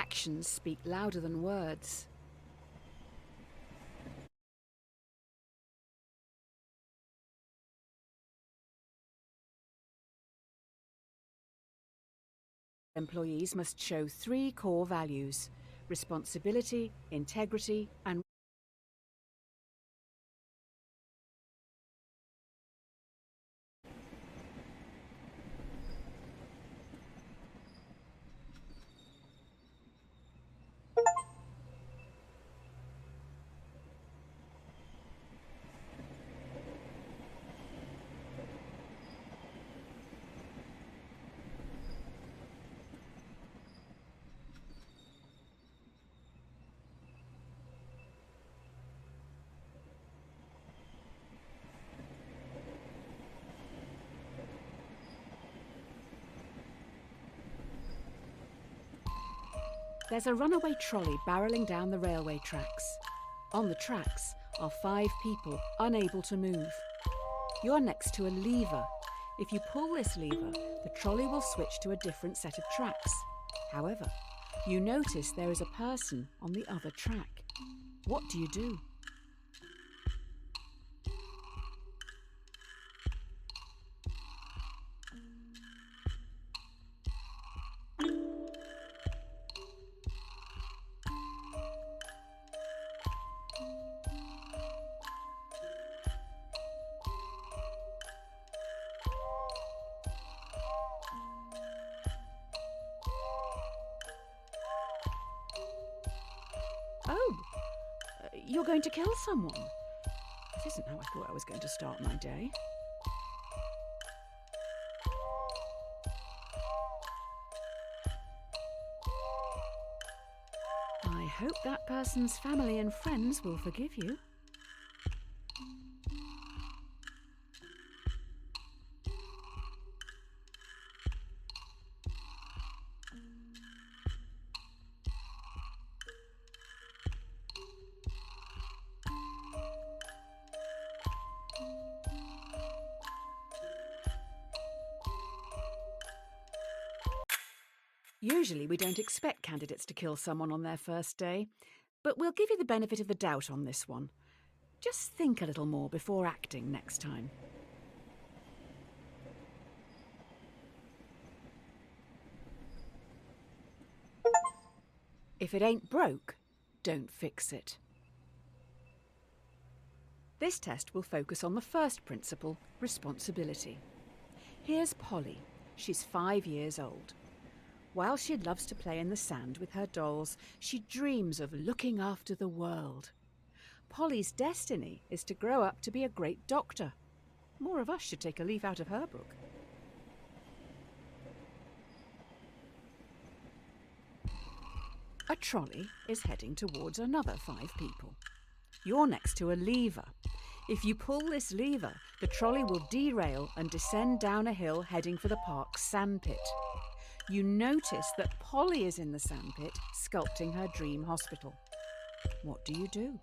Actions speak louder than words. Employees must show 3 core values: responsibility, integrity, and there's a runaway trolley barrelling down the railway tracks. On the tracks are 5 people unable to move. You're next to a lever. If you pull this lever, the trolley will switch to a different set of tracks. However, you notice there is a person on the other track. What do you do? Oh, you're going to kill someone. This isn't how I thought I was going to start my day. I hope that person's family and friends will forgive you. Usually we don't expect candidates to kill someone on their first day, but we'll give you the benefit of the doubt on this one. Just think a little more before acting next time. If it ain't broke, don't fix it. This test will focus on the first principle, responsibility. Here's Polly. She's 5 years old. While she loves to play in the sand with her dolls, she dreams of looking after the world. Polly's destiny is to grow up to be a great doctor. More of us should take a leaf out of her book. A trolley is heading towards another 5 people. You're next to a lever. If you pull this lever, the trolley will derail and descend down a hill heading for the park's sandpit. You notice that Polly is in the sandpit, sculpting her dream hospital. What do you do?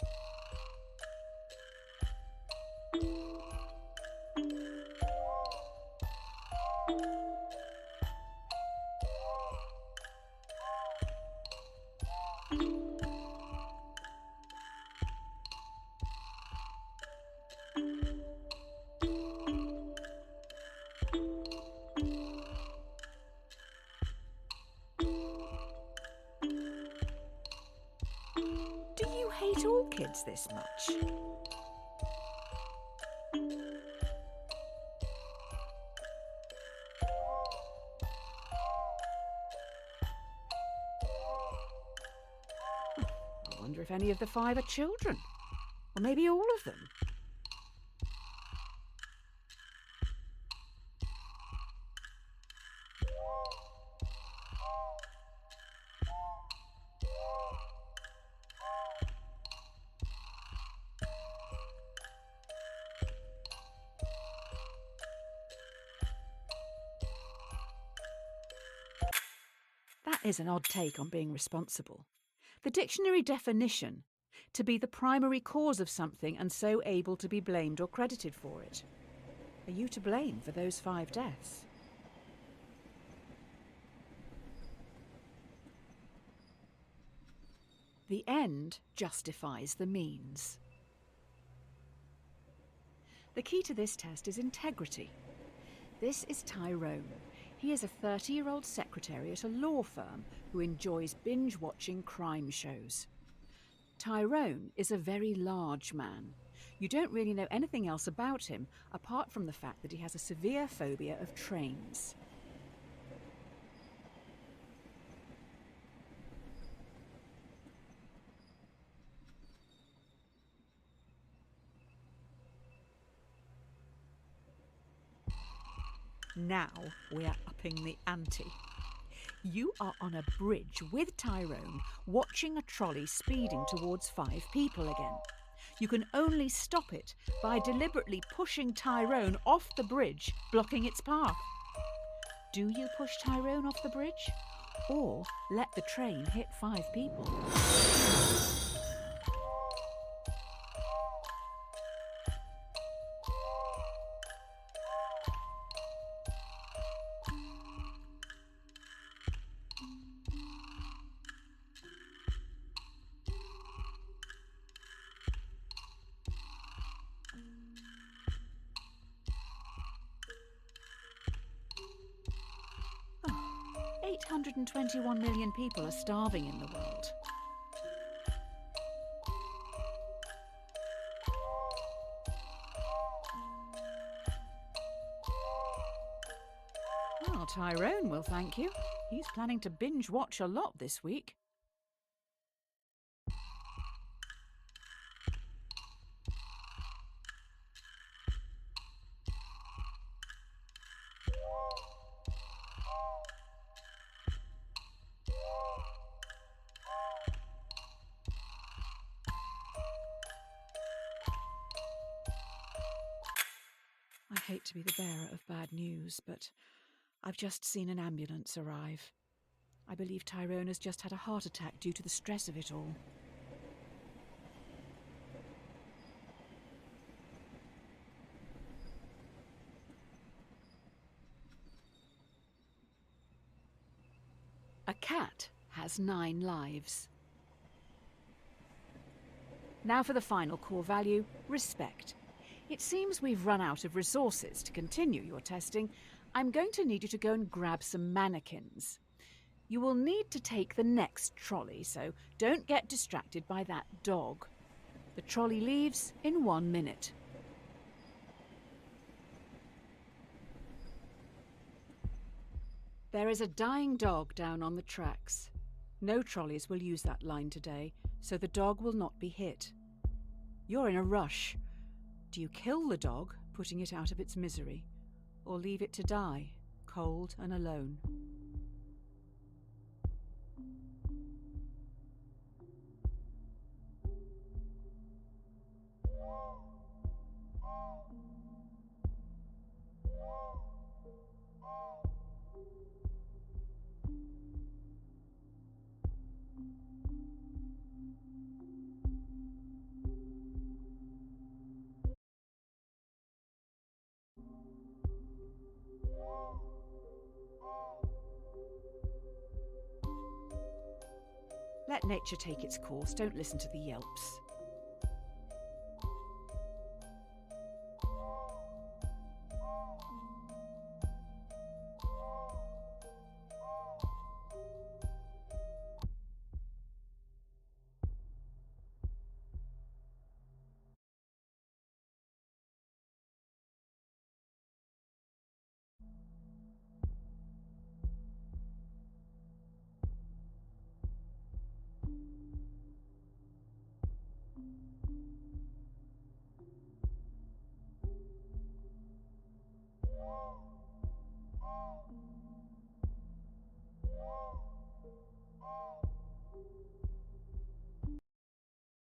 Do you hate all kids this much? I wonder if any of the 5 are children, or maybe all of them. That is an odd take on being responsible. The dictionary definition: to be the primary cause of something and so able to be blamed or credited for it. Are you to blame for those 5 deaths? The end justifies the means. The key to this test is integrity. This is Tyrone. He is a 30-year-old secretary at a law firm who enjoys binge-watching crime shows. Tyrone is a very large man. You don't really know anything else about him apart from the fact that he has a severe phobia of trains. Now we are upping the ante. You are on a bridge with Tyrone, watching a trolley speeding towards 5 people again. You can only stop it by deliberately pushing Tyrone off the bridge, blocking its path. Do you push Tyrone off the bridge? Or let the train hit 5 people? Oh, 821 million people are starving in the world. Well, Tyrone will thank you. He's planning to binge watch a lot this week. I hate to be the bearer of bad news, but I've just seen an ambulance arrive. I believe Tyrone has just had a heart attack due to the stress of it all. A cat has 9 lives. Now for the final core value, respect. It seems we've run out of resources to continue your testing. I'm going to need you to go and grab some mannequins. You will need to take the next trolley, so don't get distracted by that dog. The trolley leaves in 1 minute. There is a dying dog down on the tracks. No trolleys will use that line today, so the dog will not be hit. You're in a rush. Do you kill the dog, putting it out of its misery, or leave it to die, cold and alone? Let nature take its course, don't listen to the yelps.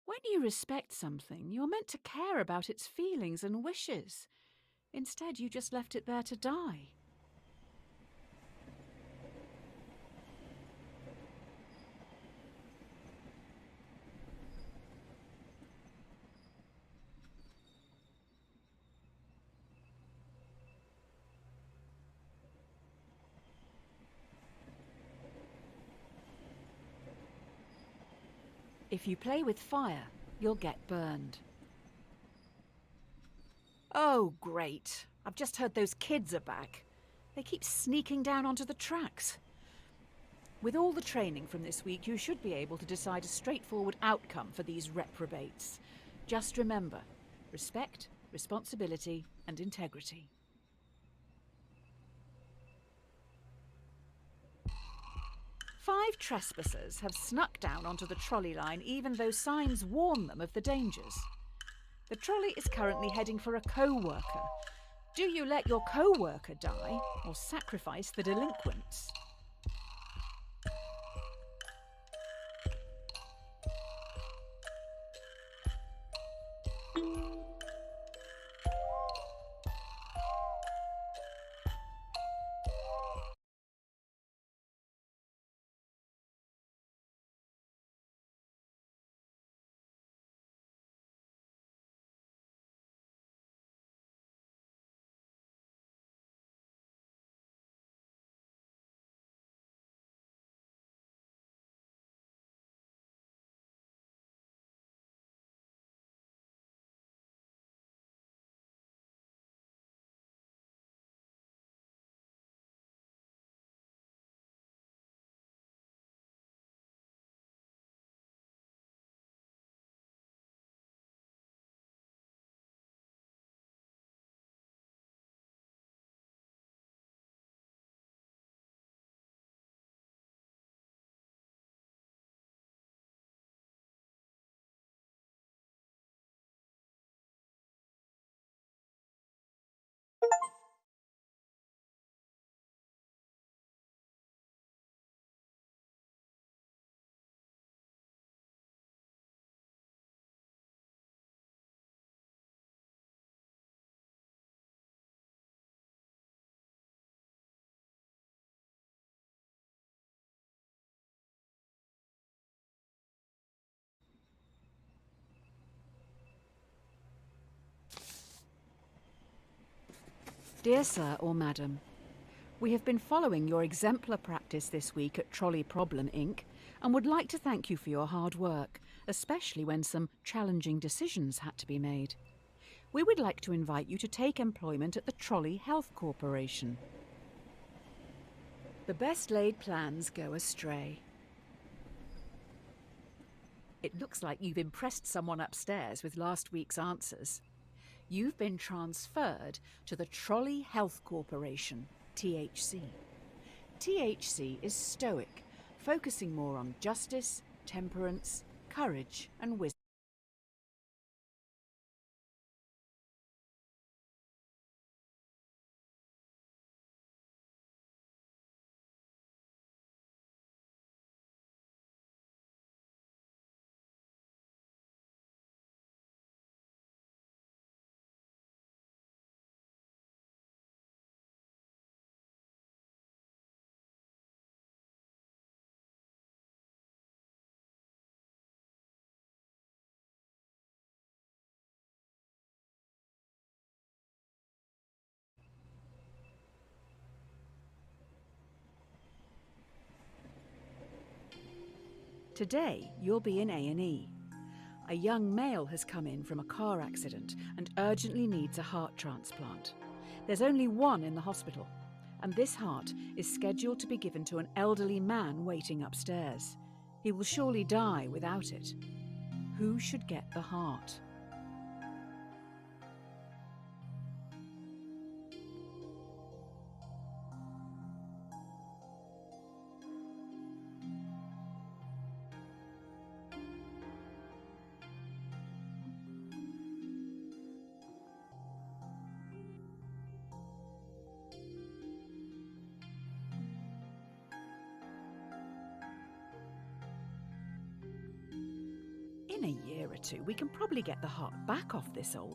When you respect something, you're meant to care about its feelings and wishes. Instead, you just left it there to die. If you play with fire, you'll get burned. Oh, great. I've just heard those kids are back. They keep sneaking down onto the tracks. With all the training from this week, you should be able to decide a straightforward outcome for these reprobates. Just remember, respect, responsibility, and integrity. Five trespassers have snuck down onto the trolley line even though signs warn them of the dangers. The trolley is currently heading for a co-worker. Do you let your co-worker die or sacrifice the delinquents? Dear Sir or Madam, we have been following your exemplar practice this week at Trolley Problem Inc. and would like to thank you for your hard work, especially when some challenging decisions had to be made. We would like to invite you to take employment at the Trolley Health Corporation. The best laid plans go astray. It looks like you've impressed someone upstairs with last week's answers. You've been transferred to the Trolley Health Corporation, THC. THC is stoic, focusing more on justice, temperance, courage, and wisdom. Today, you'll be in A&E. A young male has come in from a car accident and urgently needs a heart transplant. There's only one in the hospital, and this heart is scheduled to be given to an elderly man waiting upstairs. He will surely die without it. Who should get the heart? In a year or two, we can probably get the heart back off this old.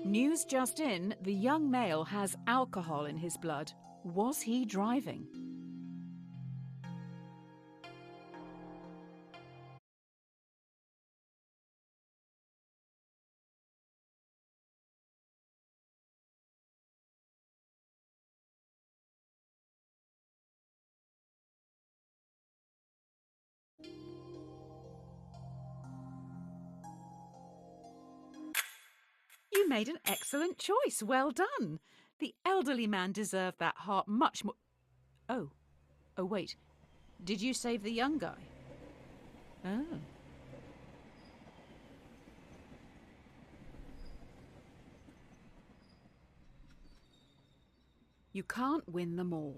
News just in, the young male has alcohol in his blood. Was he driving? You made an excellent choice. Well done. The elderly man deserved that heart much more. Oh. Oh, wait. Did you save the young guy? Oh. You can't win them all.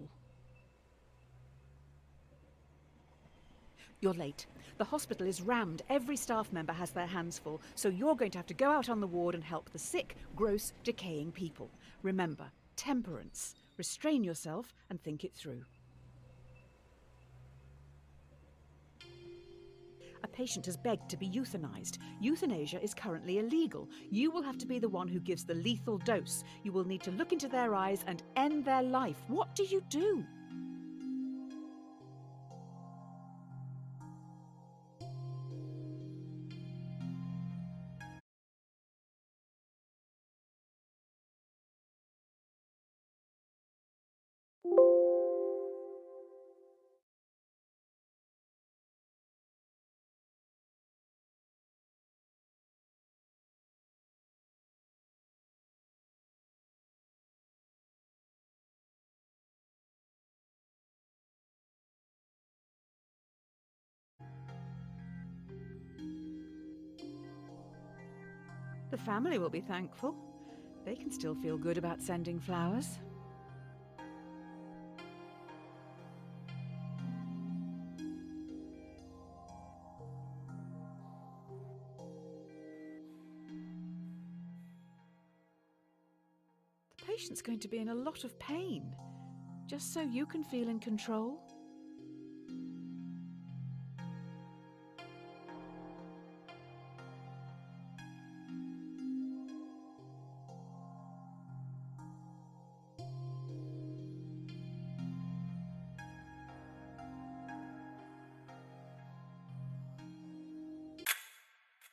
You're late. The hospital is rammed. Every staff member has their hands full, so you're going to have to go out on the ward and help the sick, gross, decaying people. Remember, temperance. Restrain yourself and think it through. A patient has begged to be euthanized. Euthanasia is currently illegal. You will have to be the one who gives the lethal dose. You will need to look into their eyes and end their life. What do you do? The family will be thankful. They can still feel good about sending flowers. The patient's going to be in a lot of pain, just so you can feel in control.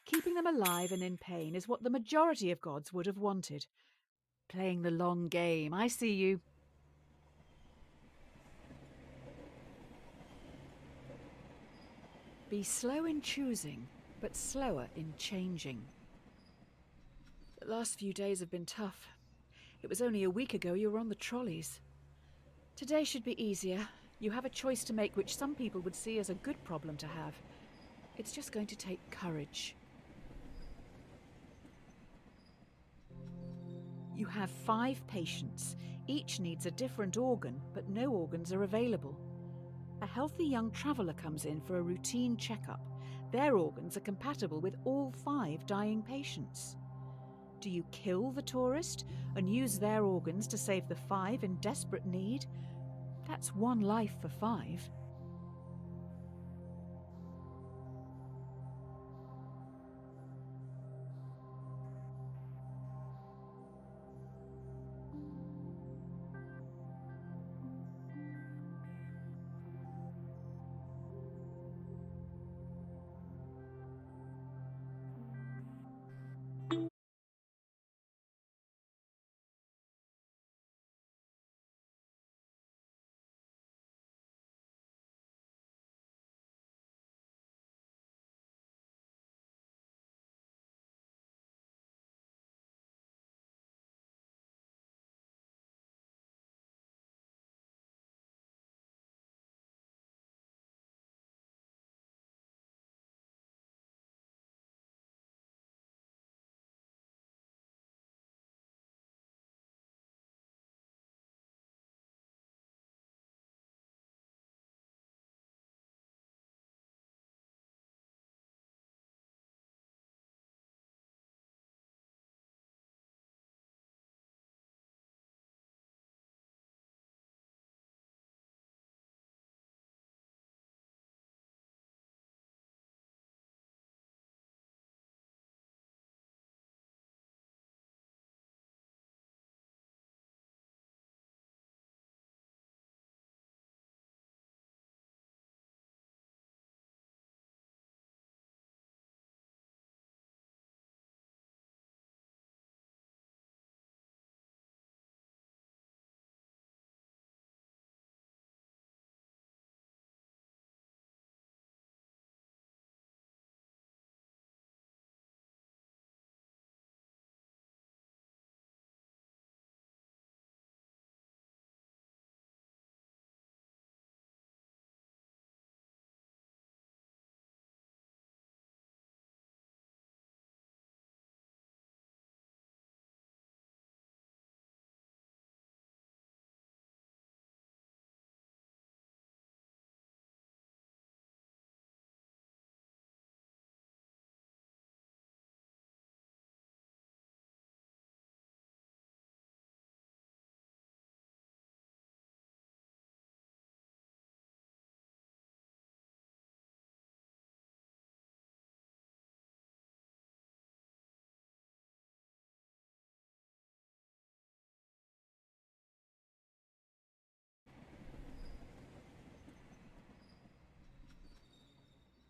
Keeping them alive and in pain is what the majority of gods would have wanted. Playing the long game, I see you. Be slow in choosing, but slower in changing. The last few days have been tough. It was only a week ago you were on the trolleys. Today should be easier. You have a choice to make which some people would see as a good problem to have. It's just going to take courage. You have 5 patients. Each needs a different organ, but no organs are available. A healthy young traveller comes in for a routine checkup. Their organs are compatible with all 5 dying patients. Do you kill the tourist and use their organs to save the 5 in desperate need? That's 1 life for 5.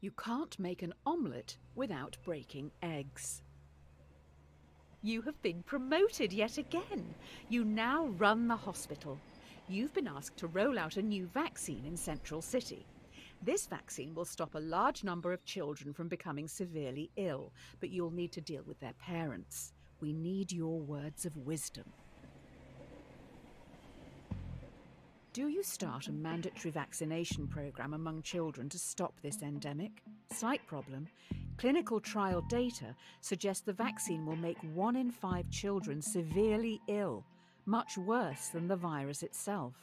You can't make an omelette without breaking eggs. You have been promoted yet again. You now run the hospital. You've been asked to roll out a new vaccine in Central City. This vaccine will stop a large number of children from becoming severely ill, but you'll need to deal with their parents. We need your words of wisdom. Do you start a mandatory vaccination program among children to stop this endemic? Slight problem. Clinical trial data suggest the vaccine will make 1 in 5 children severely ill, much worse than the virus itself.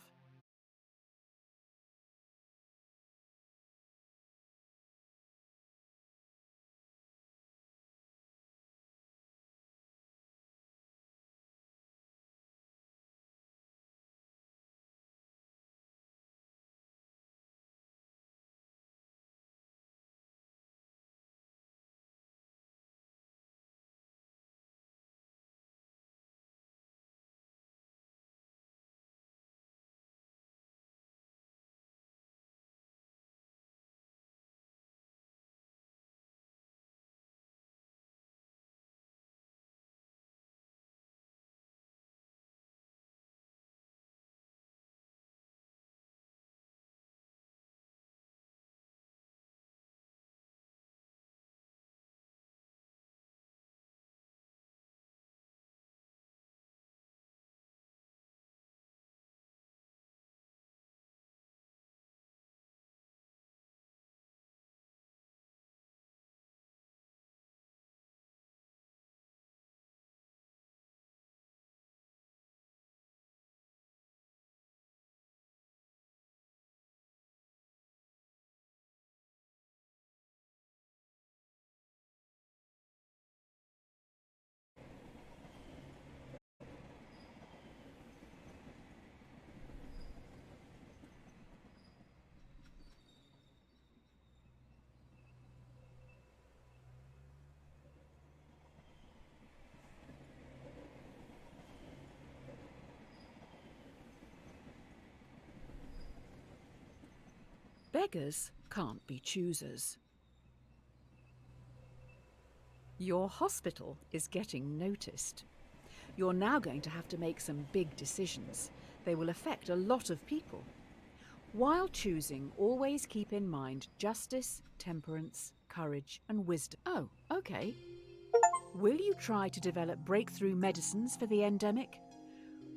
Beggars can't be choosers. Your hospital is getting noticed. You're now going to have to make some big decisions. They will affect a lot of people. While choosing, always keep in mind justice, temperance, courage, and wisdom. Oh, okay. Will you try to develop breakthrough medicines for the endemic?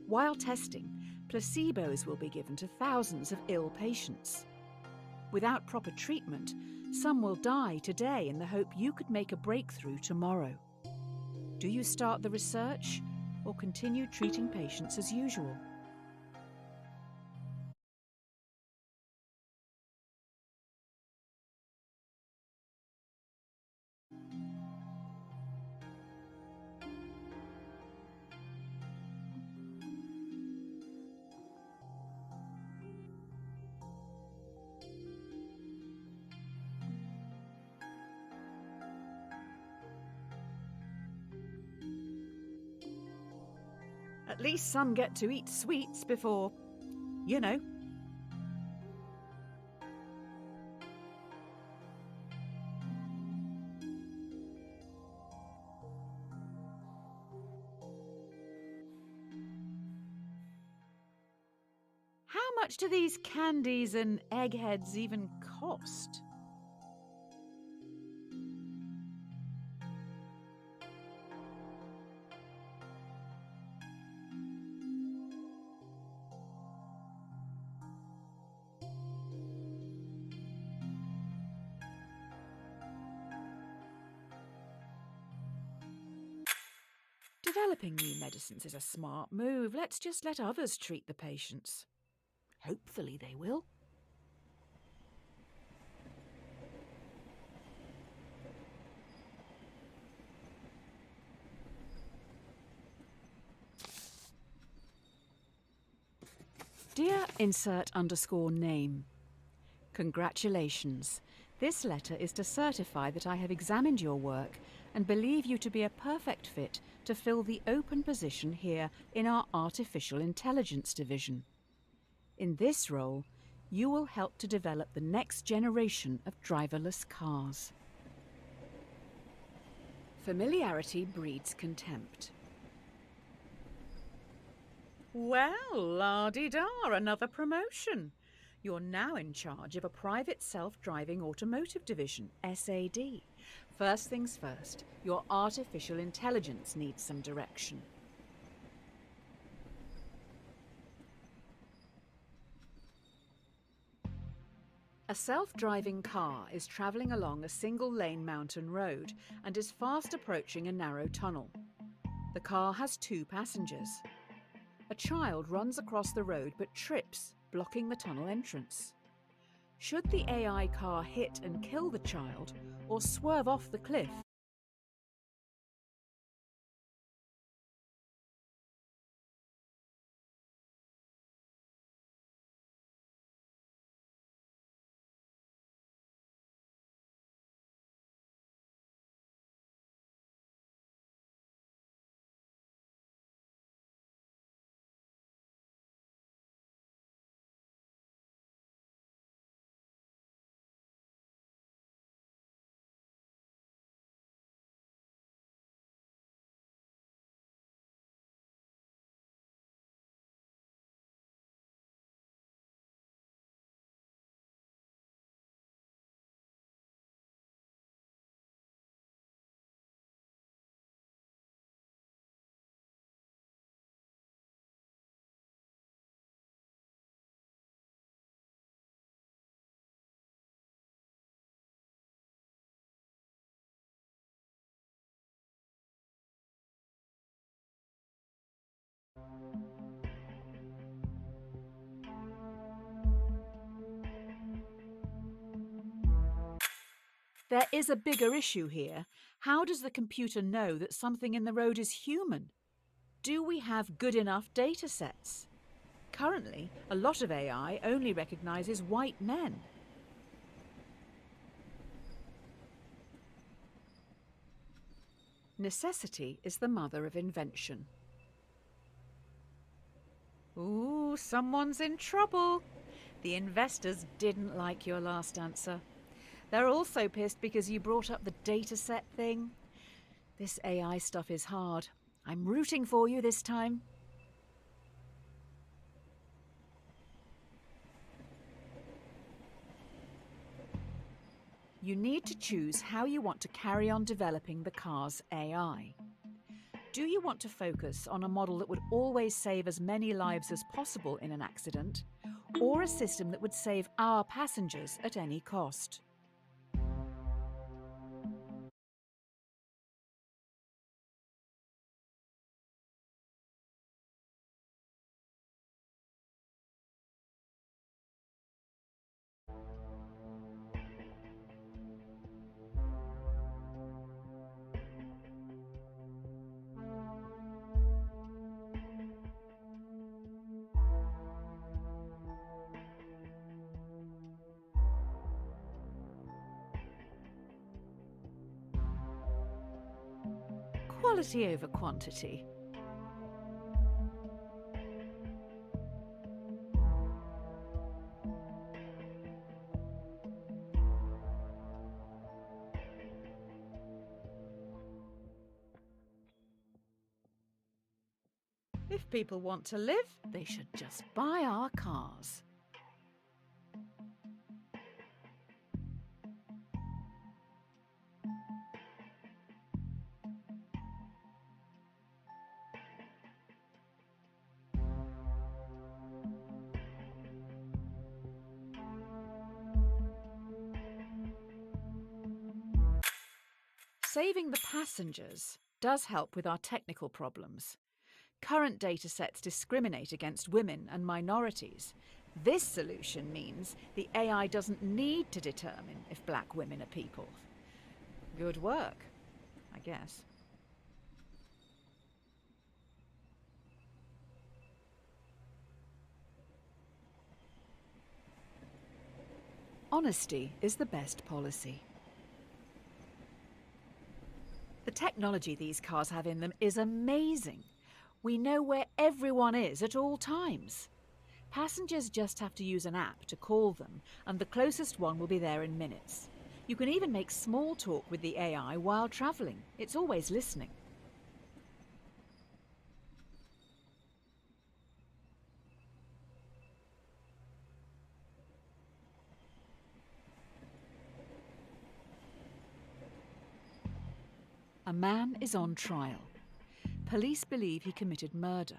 While testing, placebos will be given to thousands of ill patients. Without proper treatment, some will die today in the hope you could make a breakthrough tomorrow. Do you start the research or continue treating patients as usual? At least some get to eat sweets before, you know. How much do these candies and eggheads even cost? Developing new medicines is a smart move. Let's just let others treat the patients. Hopefully they will. Dear insert_name, congratulations. This letter is to certify that I have examined your work and believe you to be a perfect fit to fill the open position here in our Artificial Intelligence Division. In this role, you will help to develop the next generation of driverless cars. Familiarity breeds contempt. Well, la-di-da, another promotion. You're now in charge of a private self-driving automotive division, SAD. First things first, your artificial intelligence needs some direction. A self-driving car is travelling along a single-lane mountain road and is fast approaching a narrow tunnel. The car has 2 passengers. A child runs across the road but trips, blocking the tunnel entrance. Should the AI car hit and kill the child or swerve off the cliff? There is a bigger issue here. How does the computer know that something in the road is human? Do we have good enough data sets? Currently, a lot of AI only recognises white men. Necessity is the mother of invention. Ooh, someone's in trouble. The investors didn't like your last answer. They're also pissed because you brought up the dataset thing. This AI stuff is hard. I'm rooting for you this time. You need to choose how you want to carry on developing the car's AI. Do you want to focus on a model that would always save as many lives as possible in an accident, or a system that would save our passengers at any cost? Quality over quantity. If people want to live, They should just buy our cars. Saving the passengers does help with our technical problems. Current data sets discriminate against women and minorities. This solution means the AI doesn't need to determine if black women are people. Good work, I guess. Honesty is the best policy. The technology these cars have in them is amazing. We know where everyone is at all times. Passengers just have to use an app to call them, and the closest one will be there in minutes. You can even make small talk with the AI while travelling. It's always listening. A man is on trial. Police believe he committed murder.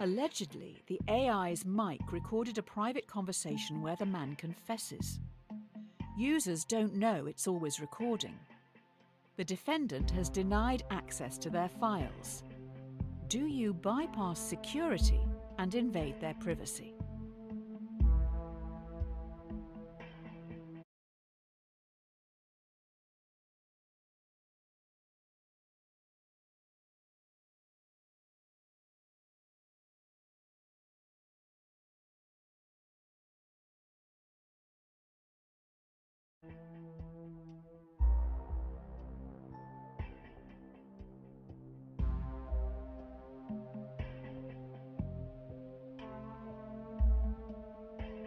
Allegedly, the AI's mic recorded a private conversation where the man confesses. Users don't know it's always recording. The defendant has denied access to their files. Do you bypass security and invade their privacy?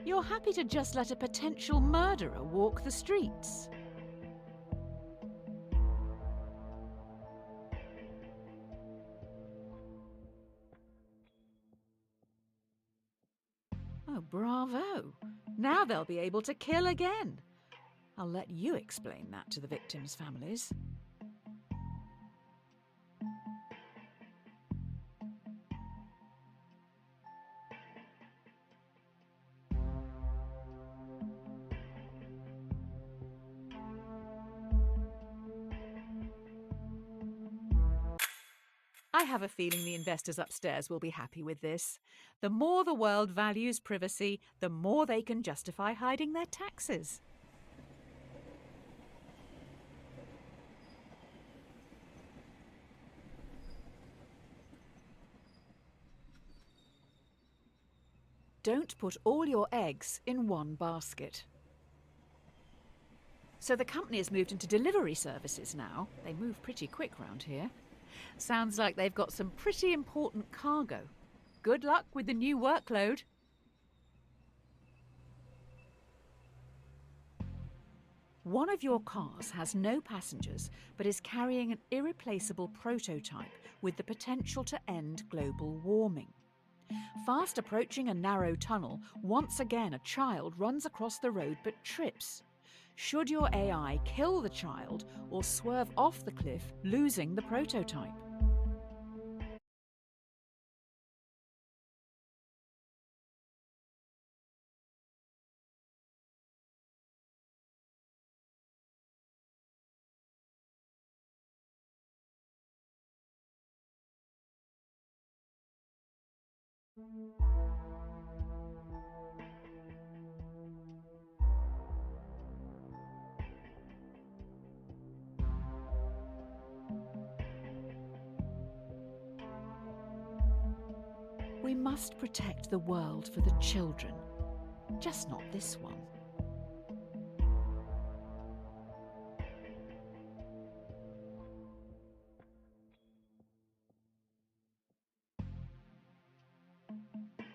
You're happy to just let a potential murderer walk the streets. Oh, bravo. Now they'll be able to kill again. I'll let you explain that to the victims' families. I have a feeling the investors upstairs will be happy with this. The more the world values privacy, the more they can justify hiding their taxes. Don't put all your eggs in one basket. So the company has moved into delivery services now. They move pretty quick round here. Sounds like they've got some pretty important cargo. Good luck with the new workload. One of your cars has no passengers, but is carrying an irreplaceable prototype with the potential to end global warming. Fast approaching a narrow tunnel, once again a child runs across the road but trips. Should your AI kill the child or swerve off the cliff, losing the prototype? We must protect the world for the children, just not this one.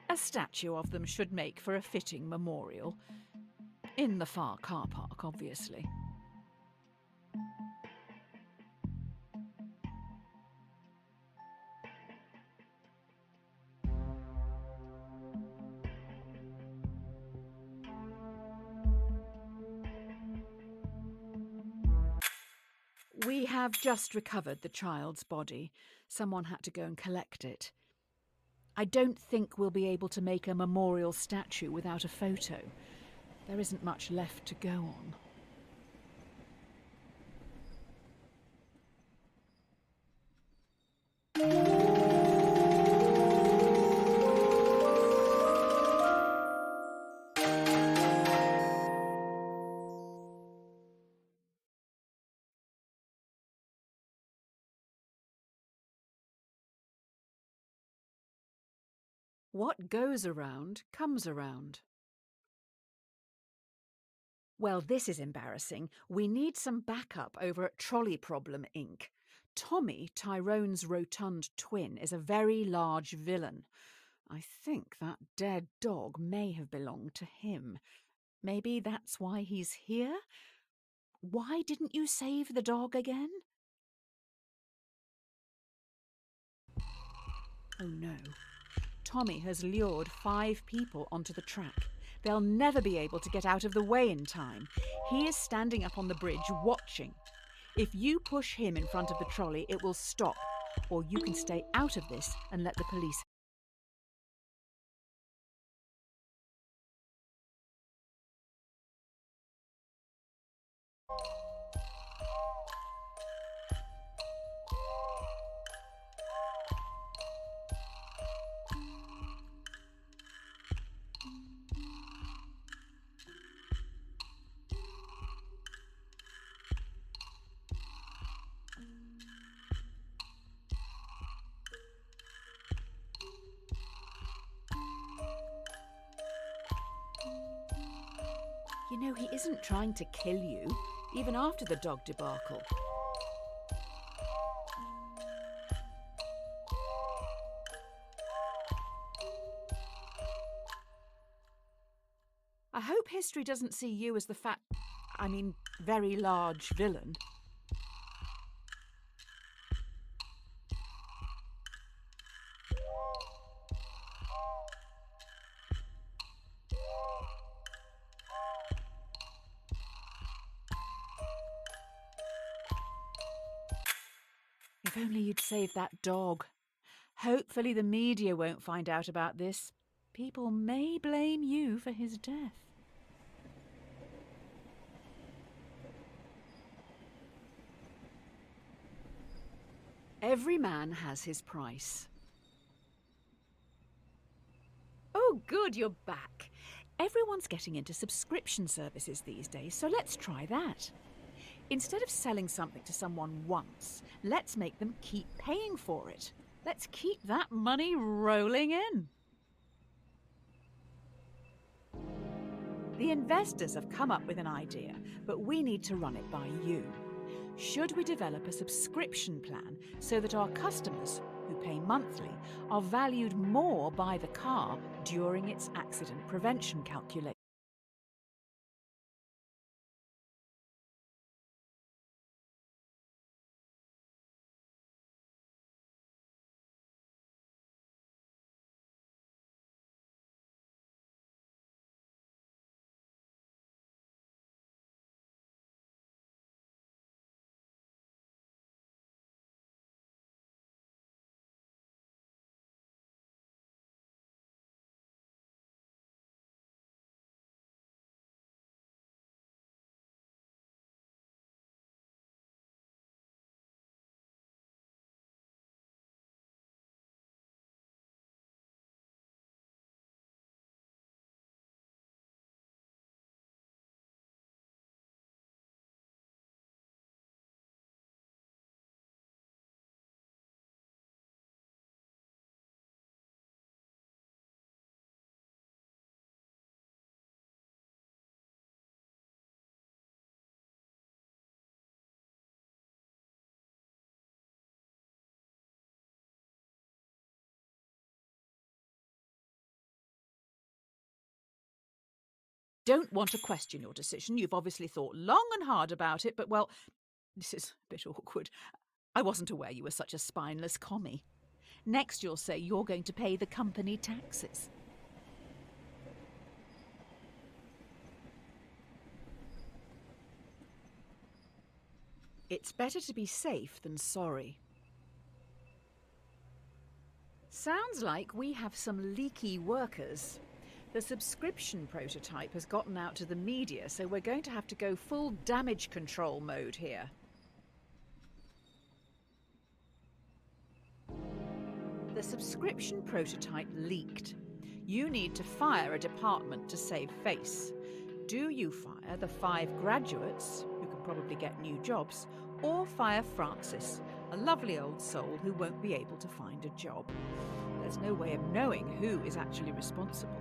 A statue of them should make for a fitting memorial. In the far car park, obviously. We have just recovered the child's body. Someone had to go and collect it. I don't think we'll be able to make a memorial statue without a photo. There isn't much left to go on. What goes around comes around. Well, this is embarrassing. We need some backup over at Trolley Problem, Inc. Tommy, Tyrone's rotund twin, is a very large villain. I think that dead dog may have belonged to him. Maybe that's why he's here? Why didn't you save the dog again? Oh no. Tommy has lured 5 people onto the track. They'll never be able to get out of the way in time. He is standing up on the bridge watching. If you push him in front of the trolley, it will stop. Or you can stay out of this and let the police. You know, he isn't trying to kill you, even after the dog debacle. I hope history doesn't see you as the very large villain. If only you'd saved that dog. Hopefully the media won't find out about this. People may blame you for his death. Every man has his price. Oh, good, you're back. Everyone's getting into subscription services these days, so let's try that. Instead of selling something to someone once, let's make them keep paying for it. Let's keep that money rolling in. The investors have come up with an idea, but we need to run it by you. Should we develop a subscription plan so that our customers, who pay monthly, are valued more by the car during its accident prevention calculation? Don't want to question your decision. You've obviously thought long and hard about it, but well, this is a bit awkward. I wasn't aware you were such a spineless commie. Next you'll say you're going to pay the company taxes. It's better to be safe than sorry. Sounds like we have some leaky workers. The subscription prototype has gotten out to the media, so we're going to have to go full damage control mode here. The subscription prototype leaked. You need to fire a department to save face. Do you fire the 5 graduates, who can probably get new jobs, or fire Francis, a lovely old soul who won't be able to find a job? There's no way of knowing who is actually responsible.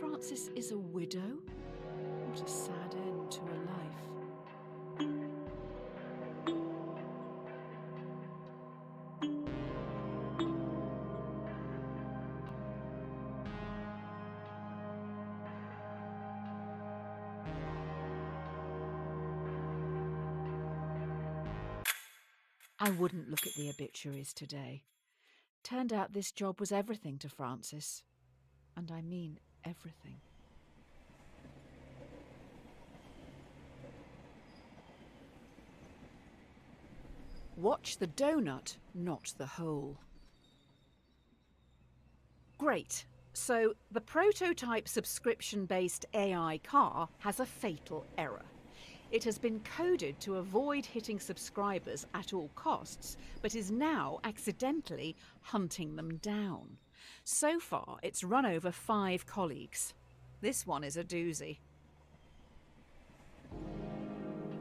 Frances is a widow? What a sad end to a life. I wouldn't look at the obituaries today. Turned out this job was everything to Frances. And I mean everything. Watch the donut, not the hole. Great. So the prototype subscription-based AI car has a fatal error. It has been coded to avoid hitting subscribers at all costs, but is now accidentally hunting them down. So far, it's run over 5 colleagues. This one is a doozy.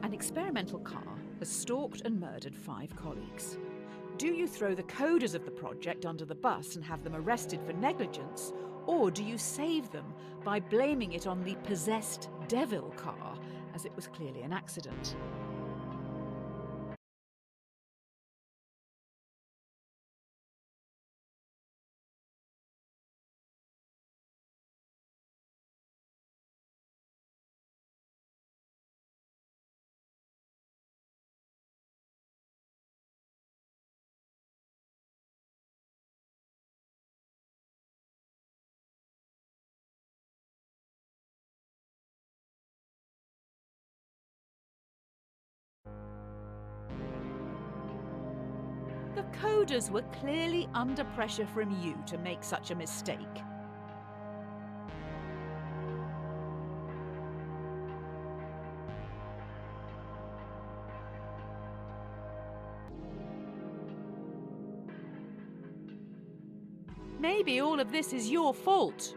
An experimental car has stalked and murdered 5 colleagues. Do you throw the coders of the project under the bus and have them arrested for negligence, or do you save them by blaming it on the possessed devil car, as it was clearly an accident? The coders were clearly under pressure from you to make such a mistake. Maybe all of this is your fault.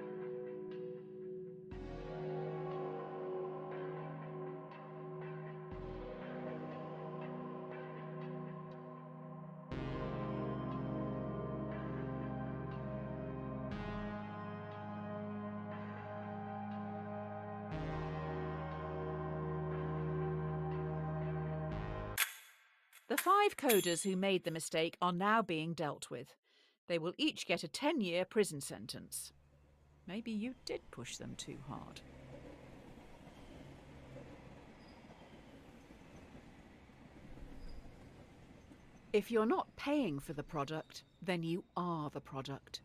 The 5 coders who made the mistake are now being dealt with. They will each get a 10-year prison sentence. Maybe you did push them too hard. If you're not paying for the product, then you are the product.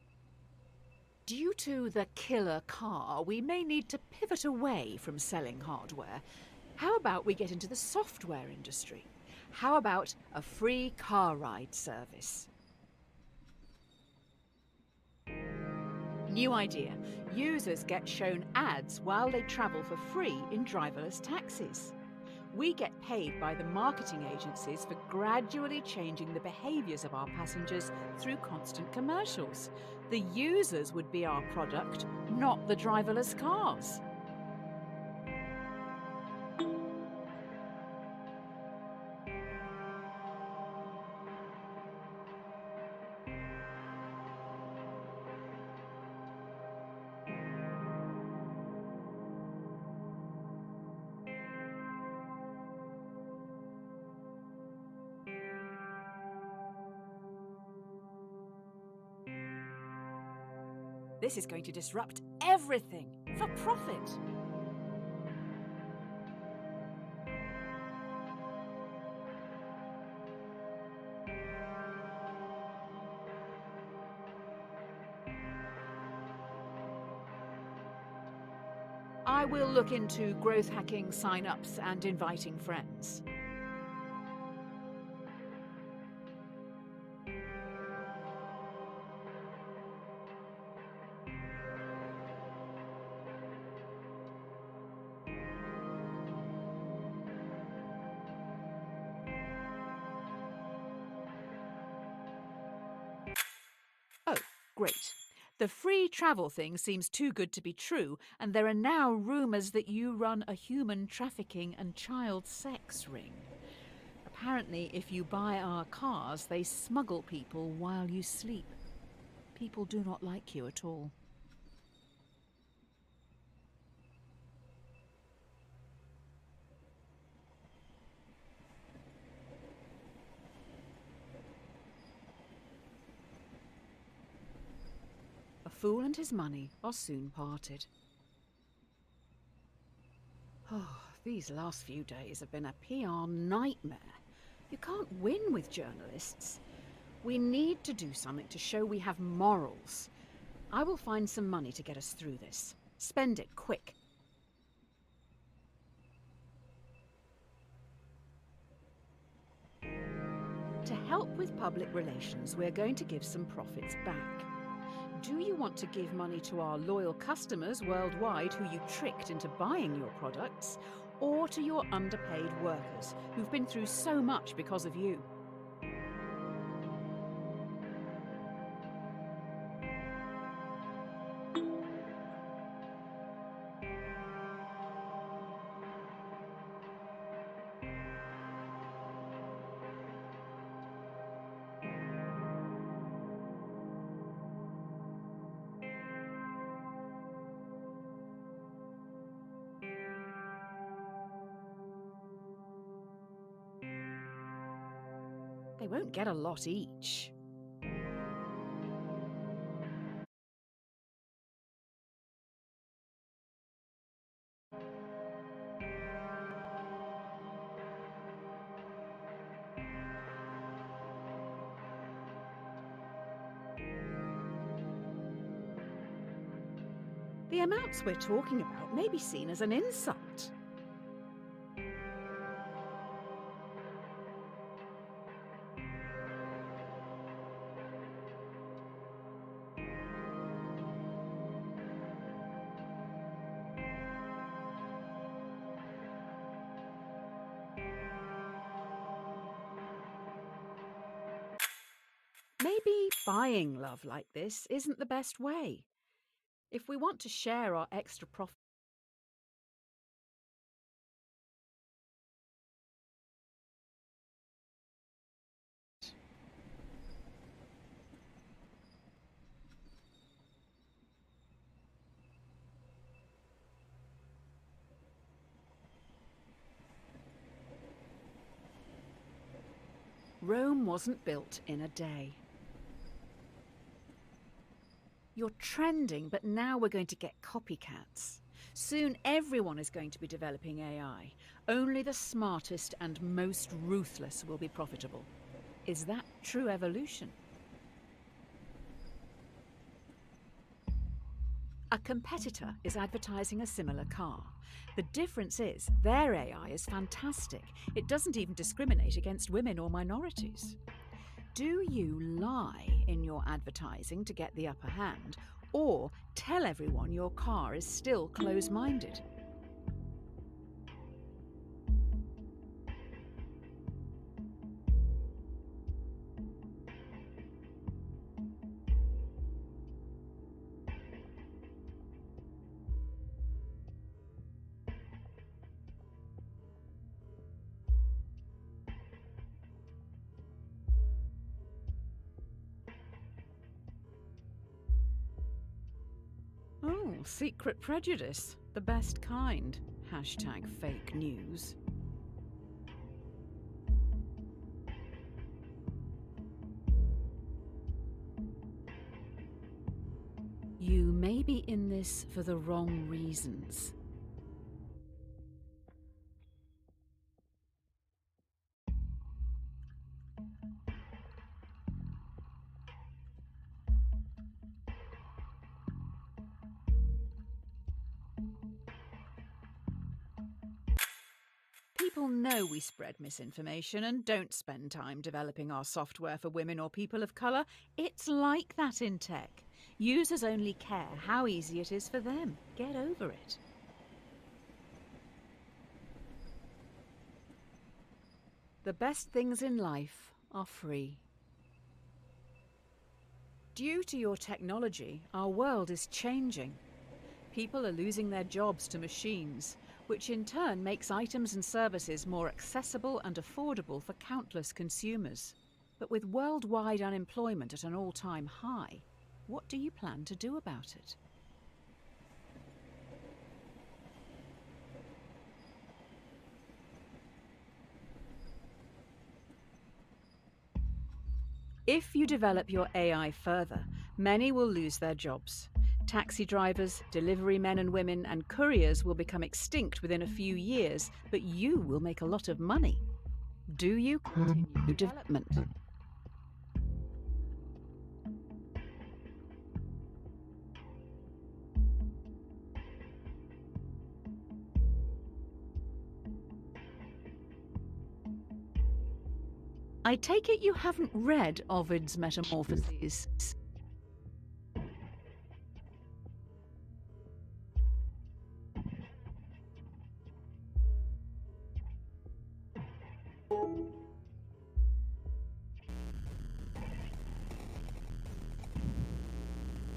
Due to the killer car, we may need to pivot away from selling hardware. How about we get into the software industry? How about a free car ride service? New idea. Users get shown ads while they travel for free in driverless taxis. We get paid by the marketing agencies for gradually changing the behaviours of our passengers through constant commercials. The users would be our product, not the driverless cars. This is going to disrupt everything for profit. I will look into growth hacking sign-ups and inviting friends. Oh, great. The free travel thing seems too good to be true, and there are now rumours that you run a human trafficking and child sex ring. Apparently, if you buy our cars, they smuggle people while you sleep. People do not like you at all. fool and his money are soon parted. Oh, these last few days have been a PR nightmare. You can't win with journalists. We need to do something to show we have morals. I will find some money to get us through this. Spend it quick. To help with public relations, we're going to give some profits back. Do you want to give money to our loyal customers worldwide who you tricked into buying your products, or to your underpaid workers who've been through so much because of you? They won't get a lot each. The amounts we're talking about may be seen as an insult. Maybe buying love like this isn't the best way. If we want to share our extra profit, Rome wasn't built in a day. You're trending, but now we're going to get copycats. Soon everyone is going to be developing AI. Only the smartest and most ruthless will be profitable. Is that true evolution? A competitor is advertising a similar car. The difference is their AI is fantastic. It doesn't even discriminate against women or minorities. Do you lie in your advertising to get the upper hand, or tell everyone your car is still close-minded? Oh, secret prejudice. The best kind. Hashtag fake news. You may be in this for the wrong reasons. People know we spread misinformation and don't spend time developing our software for women or people of colour. It's like that in tech. Users only care how easy it is for them. Get over it. The best things in life are free. Due to your technology, our world is changing. People are losing their jobs to machines, which in turn makes items and services more accessible and affordable for countless consumers. But with worldwide unemployment at an all-time high, what do you plan to do about it? If you develop your AI further, many will lose their jobs. Taxi drivers, delivery men and women, and couriers will become extinct within a few years, but you will make a lot of money. Do you continue development? I take it you haven't read Ovid's Metamorphoses.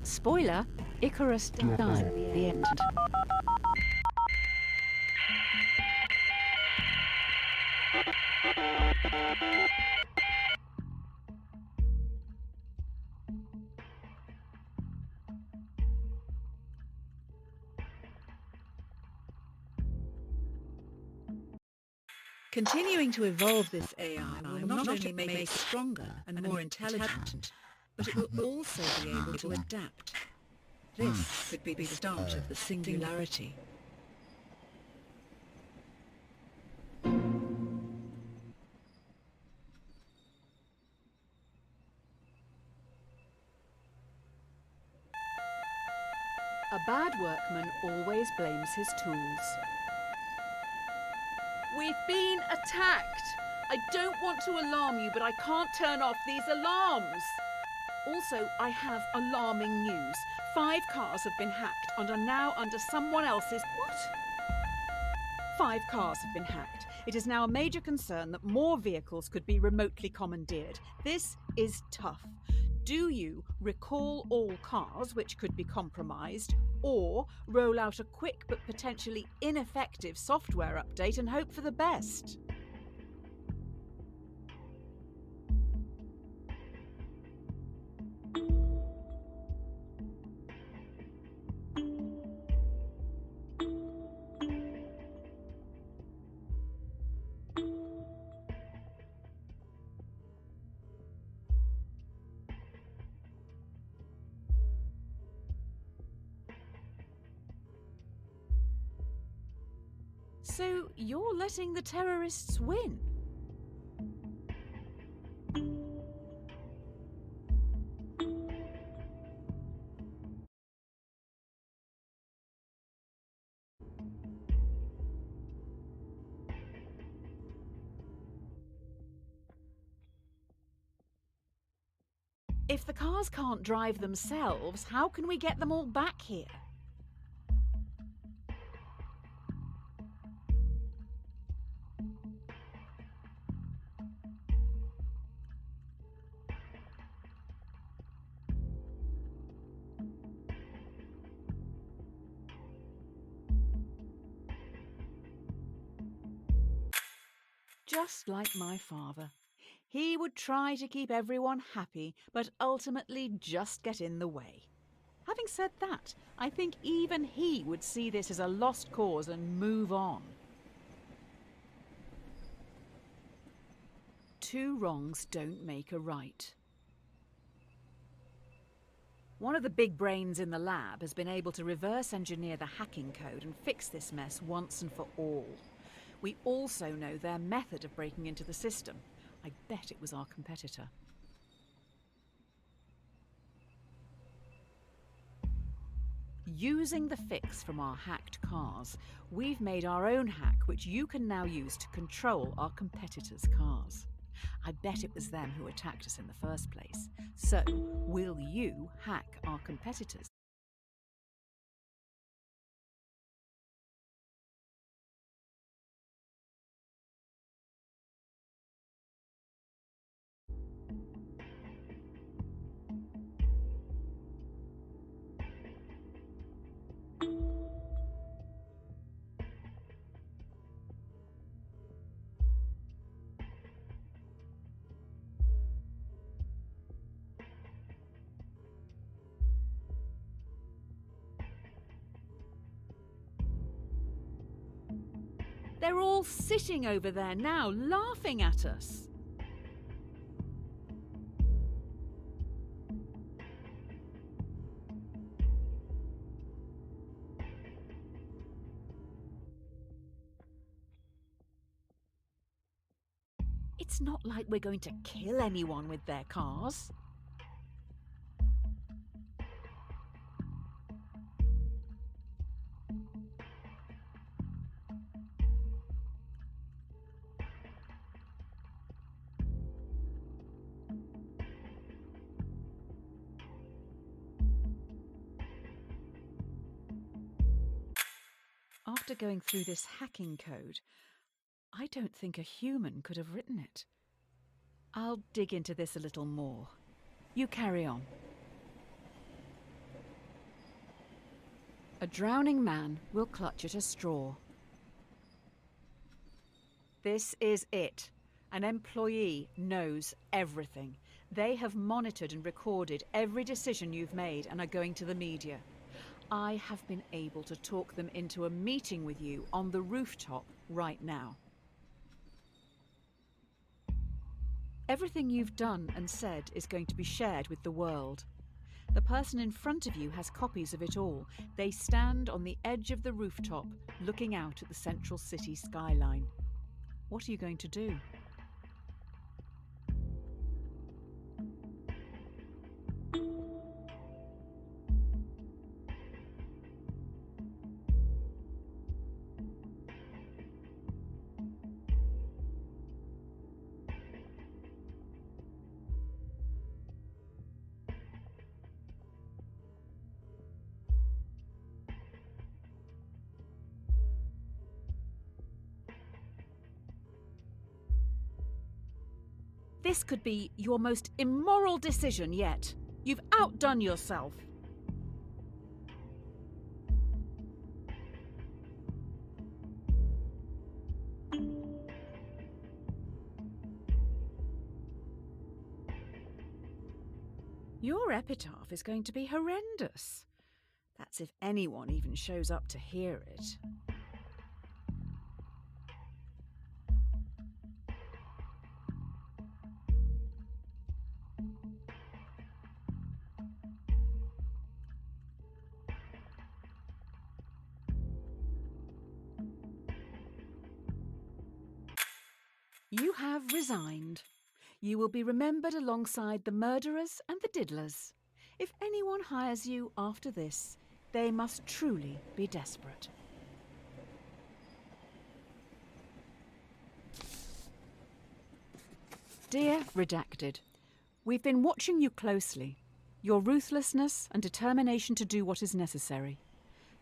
Spoiler, Icarus dies at the end. Continuing to evolve this AI will not only make it stronger and more intelligent, but it will also be able to adapt. This could be the start of the singularity. A bad workman always blames his tools. We've been attacked! I don't want to alarm you, but I can't turn off these alarms! Also, I have alarming news. 5 cars have been hacked and are now under someone else's... What? 5 cars have been hacked. It is now a major concern that more vehicles could be remotely commandeered. This is tough. Do you recall all cars which could be compromised, or roll out a quick but potentially ineffective software update and hope for the best? So you're letting the terrorists win? If the cars can't drive themselves, how can we get them all back here? Just like my father. He would try to keep everyone happy, but ultimately just get in the way. Having said that, I think even he would see this as a lost cause and move on. 2 wrongs don't make a right. One of the big brains in the lab has been able to reverse engineer the hacking code and fix this mess once and for all. We also know their method of breaking into the system. I bet it was our competitor. Using the fix from our hacked cars, we've made our own hack which you can now use to control our competitors' cars. I bet it was them who attacked us in the first place. So, will you hack our competitors? They're all sitting over there now, laughing at us. It's not like we're going to kill anyone with their cars. After going through this hacking code, I don't think a human could have written it. I'll dig into this a little more. You carry on. A drowning man will clutch at a straw. This is it. An employee knows everything. They have monitored and recorded every decision you've made and are going to the media. I have been able to talk them into a meeting with you on the rooftop right now. Everything you've done and said is going to be shared with the world. The person in front of you has copies of it all. They stand on the edge of the rooftop, looking out at the central city skyline. What are you going to do? This could be your most immoral decision yet. You've outdone yourself. Your epitaph is going to be horrendous. That's if anyone even shows up to hear it. You have resigned. You will be remembered alongside the murderers and the diddlers. If anyone hires you after this, they must truly be desperate. Dear Redacted, we've been watching you closely. Your ruthlessness and determination to do what is necessary.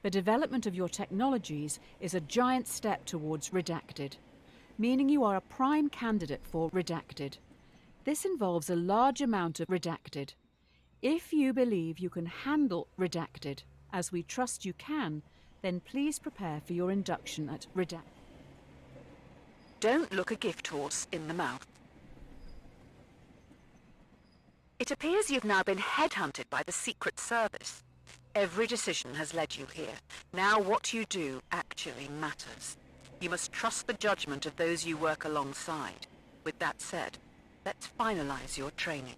The development of your technologies is a giant step towards Redacted, meaning you are a prime candidate for Redacted. This involves a large amount of Redacted. If you believe you can handle Redacted, as we trust you can, then please prepare for your induction at Redacted. Don't look a gift horse in the mouth. It appears you've now been headhunted by the Secret Service. Every decision has led you here. Now what you do actually matters. You must trust the judgment of those you work alongside. With that said, let's finalize your training.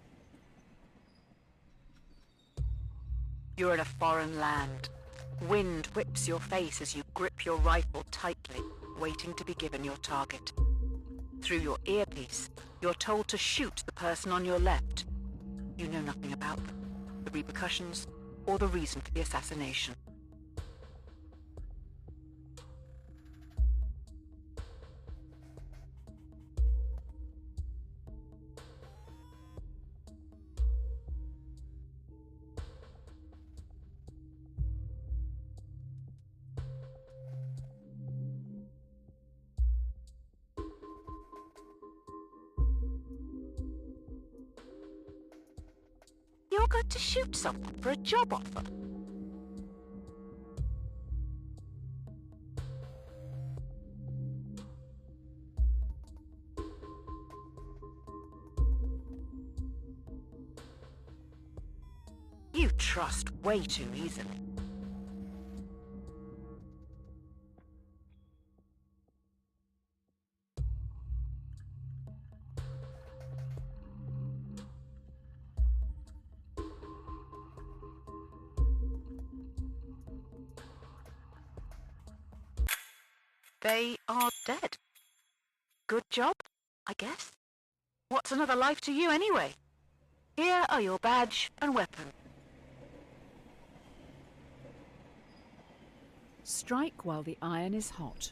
You're in a foreign land. Wind whips your face as you grip your rifle tightly, waiting to be given your target. Through your earpiece, you're told to shoot the person on your left. You know nothing about them, the repercussions, or the reason for the assassination. You're going to shoot someone for a job offer. You trust way too easily. They are dead. Good job, I guess. What's another life to you anyway? Here are your badge and weapon. Strike while the iron is hot.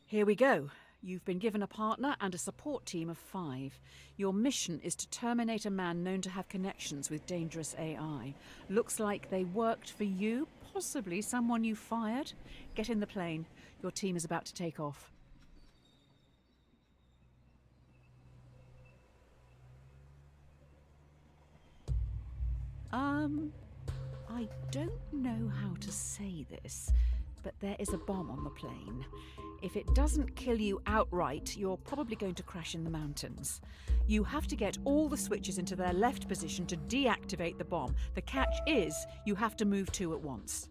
Here we go. You've been given a partner and a support team of 5. Your mission is to terminate a man known to have connections with dangerous AI. Looks like they worked for you, possibly someone you fired. Get in the plane. Your team is about to take off. I don't know how to say this, but there is a bomb on the plane. If it doesn't kill you outright, you're probably going to crash in the mountains. You have to get all the switches into their left position to deactivate the bomb. The catch is you have to move 2 at once.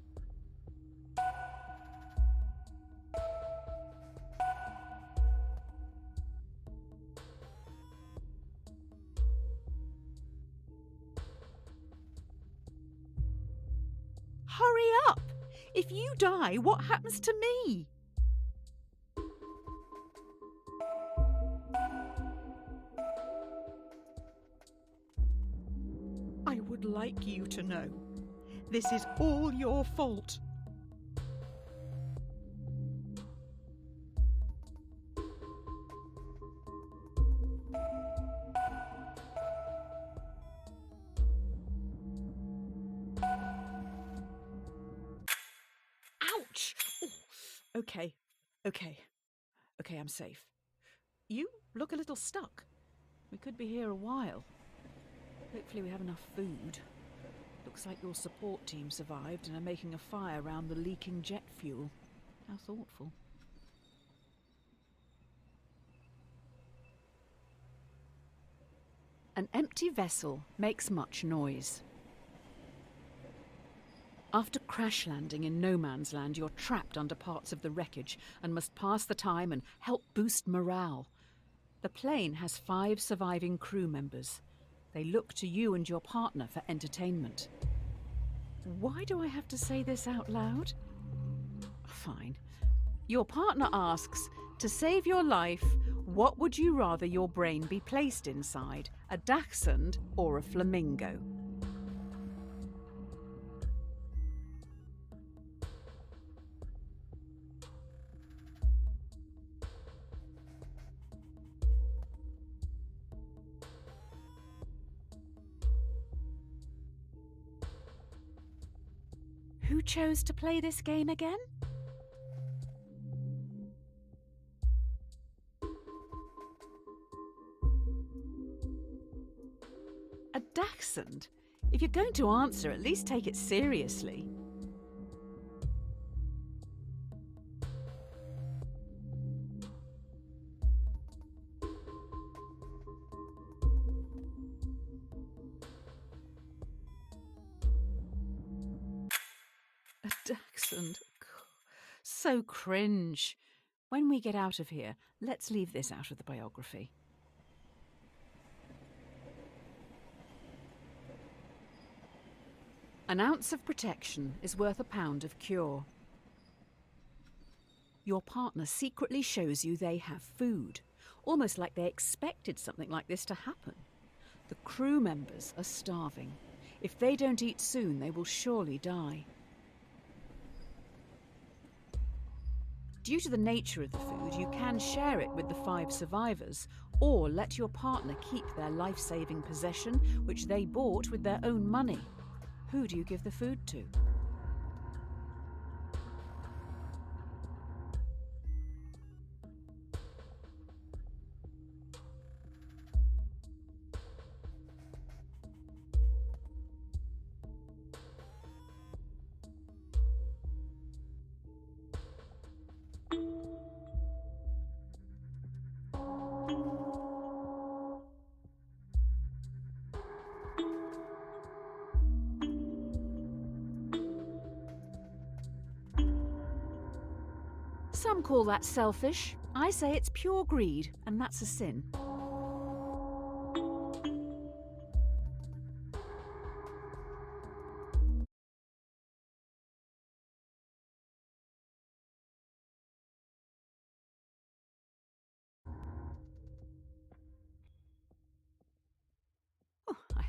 Hurry up! If you die, what happens to me? I would like you to know, this is all your fault. Ouch! Oh, okay, I'm safe. You look a little stuck. We could be here a while. Hopefully we have enough food. Looks like your support team survived and are making a fire around the leaking jet fuel. How thoughtful. An empty vessel makes much noise. After crash landing in no man's land, you're trapped under parts of the wreckage and must pass the time and help boost morale. The plane has 5 surviving crew members. They look to you and your partner for entertainment. Why do I have to say this out loud? Fine. Your partner asks, to save your life, what would you rather your brain be placed inside, a dachshund or a flamingo? Who chose to play this game again? A dachshund? If you're going to answer, at least take it seriously. A dachshund. So cringe. When we get out of here, let's leave this out of the biography. An ounce of protection is worth a pound of cure. Your partner secretly shows you they have food, almost like they expected something like this to happen. The crew members are starving. If they don't eat soon, they will surely die. Due to the nature of the food, you can share it with the 5 survivors, or let your partner keep their life-saving possession, which they bought with their own money. Who do you give the food to? Some call that selfish. I say it's pure greed, and that's a sin.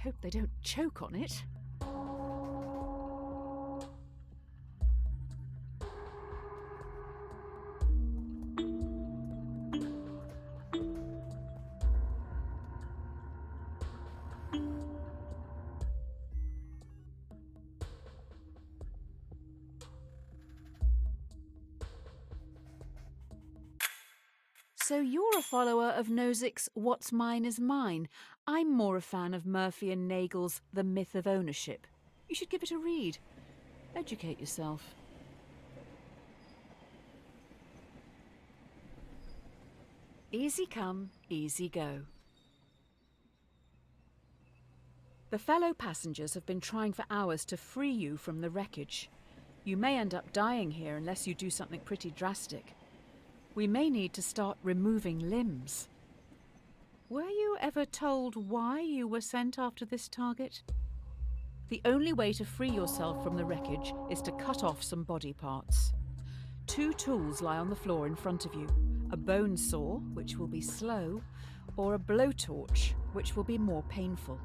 hope they don't choke on it. So you're a follower of Nozick's What's Mine is Mine. I'm more a fan of Murphy and Nagel's The Myth of Ownership. You should give it a read. Educate yourself. Easy come, easy go. The fellow passengers have been trying for hours to free you from the wreckage. You may end up dying here unless you do something pretty drastic. We may need to start removing limbs. Were you ever told why you were sent after this target? The only way to free yourself from the wreckage is to cut off some body parts. 2 tools lie on the floor in front of you. A bone saw, which will be slow, or a blowtorch, which will be more painful.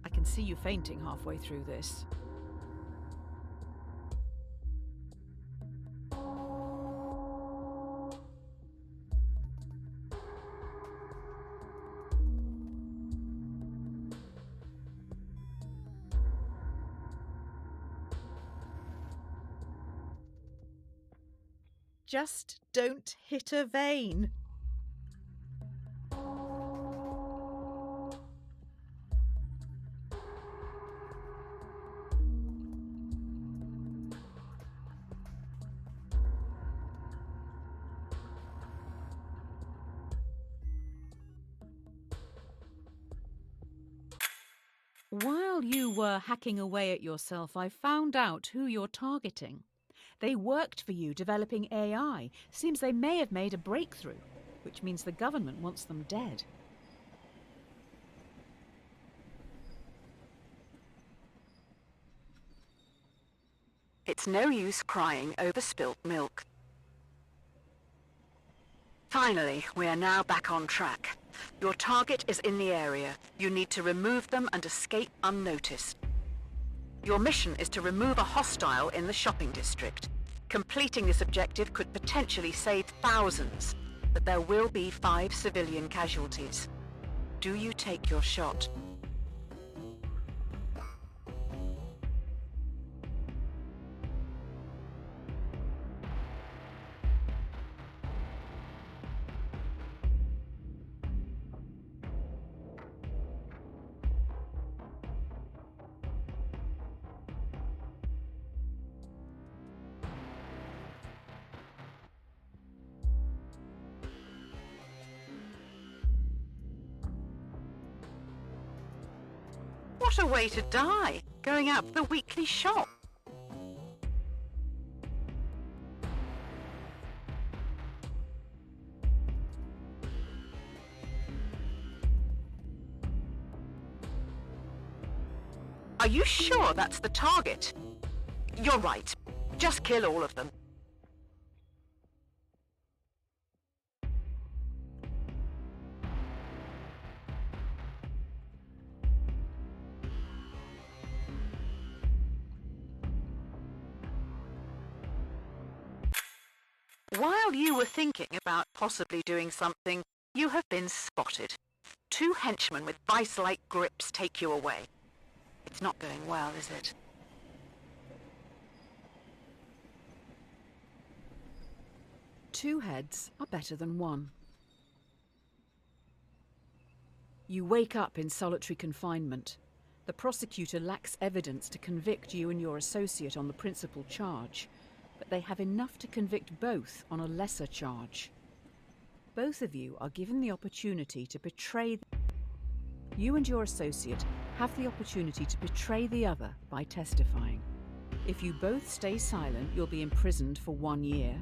I can see you fainting halfway through this. Just don't hit a vein. While you were hacking away at yourself, I found out who you're targeting. They worked for you developing AI. Seems they may have made a breakthrough, which means the government wants them dead. It's no use crying over spilt milk. Finally, we are now back on track. Your target is in the area. You need to remove them and escape unnoticed. Your mission is to remove a hostile in the shopping district. Completing this objective could potentially save thousands, but there will be 5 civilian casualties. Do you take your shot? What a way to die, going out for the weekly shop. Are you sure that's the target? You're right. Just kill all of them. While you were thinking about possibly doing something, you have been spotted. 2 henchmen with vice-like grips take you away. It's not going well, is it? Two heads are better than one. You wake up in solitary confinement. The prosecutor lacks evidence to convict you and your associate on the principal charge, but they have enough to convict both on a lesser charge. Both of you are given the opportunity to betray You and your associate have the opportunity to betray the other by testifying. If you both stay silent, you'll be imprisoned for 1 year.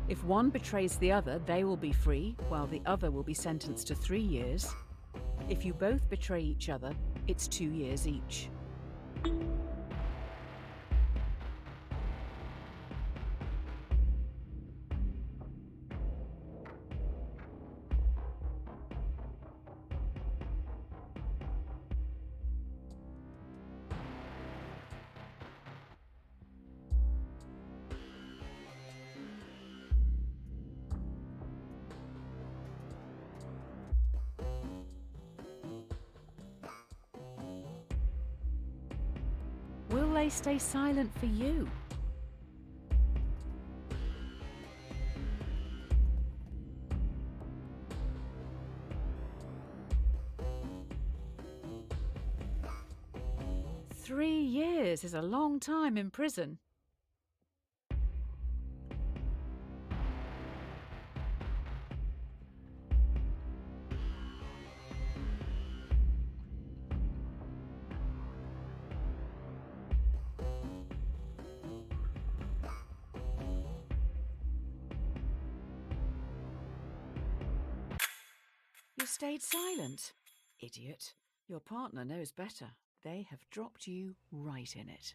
If one betrays the other, they will be free, while the other will be sentenced to 3 years. If you both betray each other, it's 2 years each. Will they stay silent for you? Three years is a long time in prison. You stayed silent. Idiot. Your partner knows better. They have dropped you right in it.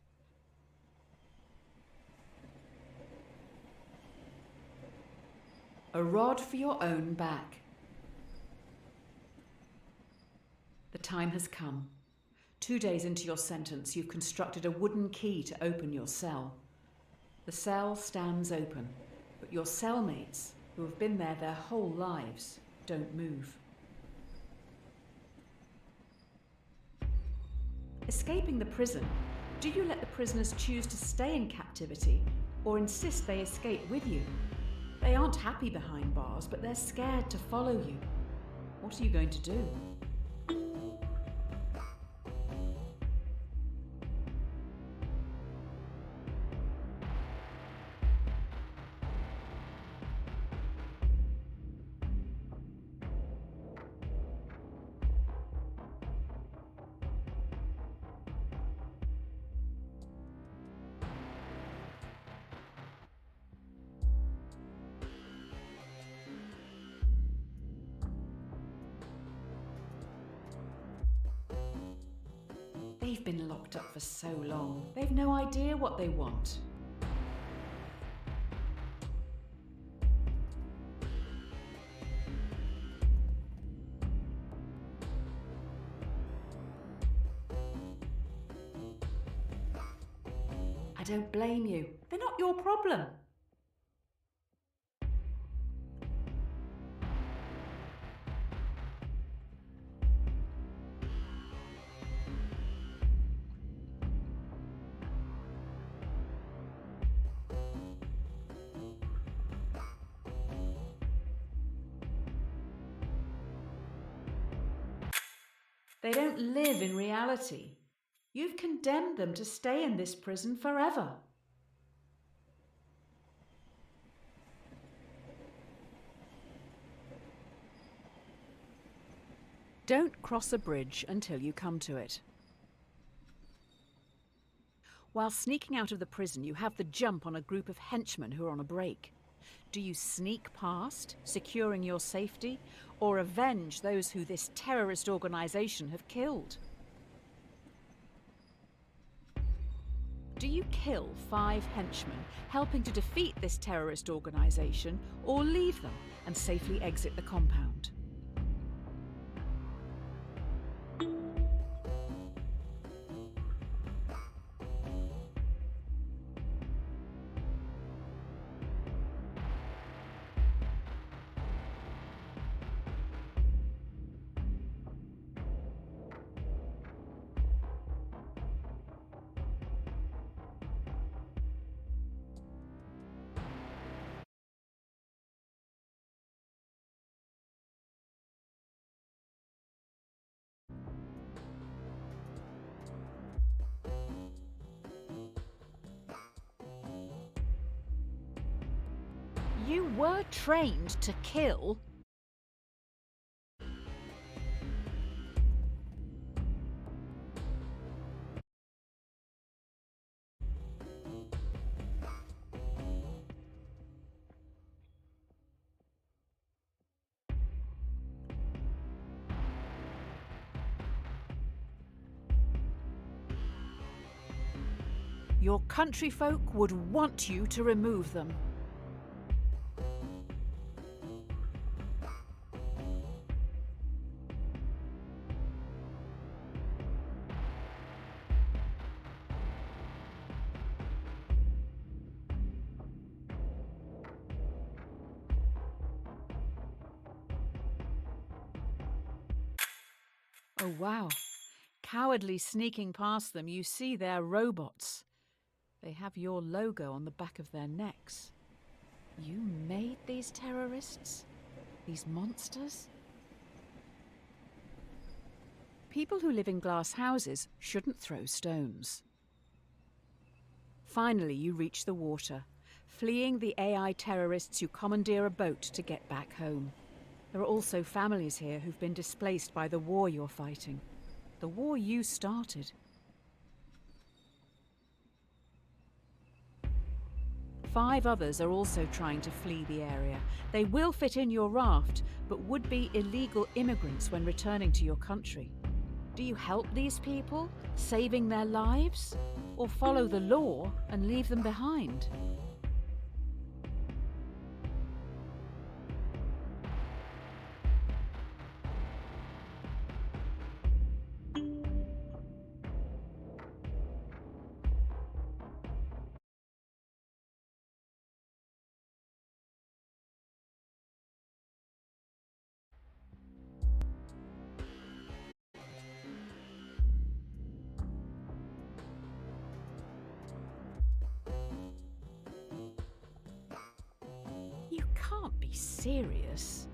A rod for your own back. The time has come. 2 days into your sentence, you've constructed a wooden key to open your cell. The cell stands open, but your cellmates, who have been there their whole lives, don't move. Escaping the prison, do you let the prisoners choose to stay in captivity or insist they escape with you? They aren't happy behind bars, but they're scared to follow you. What are you going to do? They've been locked up for so long. They've no idea what they want. I don't blame you. They're not your problem. They don't live in reality. You've condemned them to stay in this prison forever. Don't cross a bridge until you come to it. While sneaking out of the prison, you have the jump on a group of henchmen who are on a break. Do you sneak past, securing your safety, or avenge those who this terrorist organisation have killed? Do you kill 5 henchmen, helping to defeat this terrorist organisation, or leave them and safely exit the compound? You were trained to kill. Your countryfolk would want you to remove them. Oh wow. Cowardly sneaking past them, you see they're robots. They have your logo on the back of their necks. You made these terrorists? These monsters? People who live in glass houses shouldn't throw stones. Finally, you reach the water, fleeing the AI terrorists who commandeer a boat to get back home. There are also families here who've been displaced by the war you're fighting. The war you started. 5 others are also trying to flee the area. They will fit in your raft, but would be illegal immigrants when returning to your country. Do you help these people, saving their lives? Or follow the law and leave them behind? You can't be serious.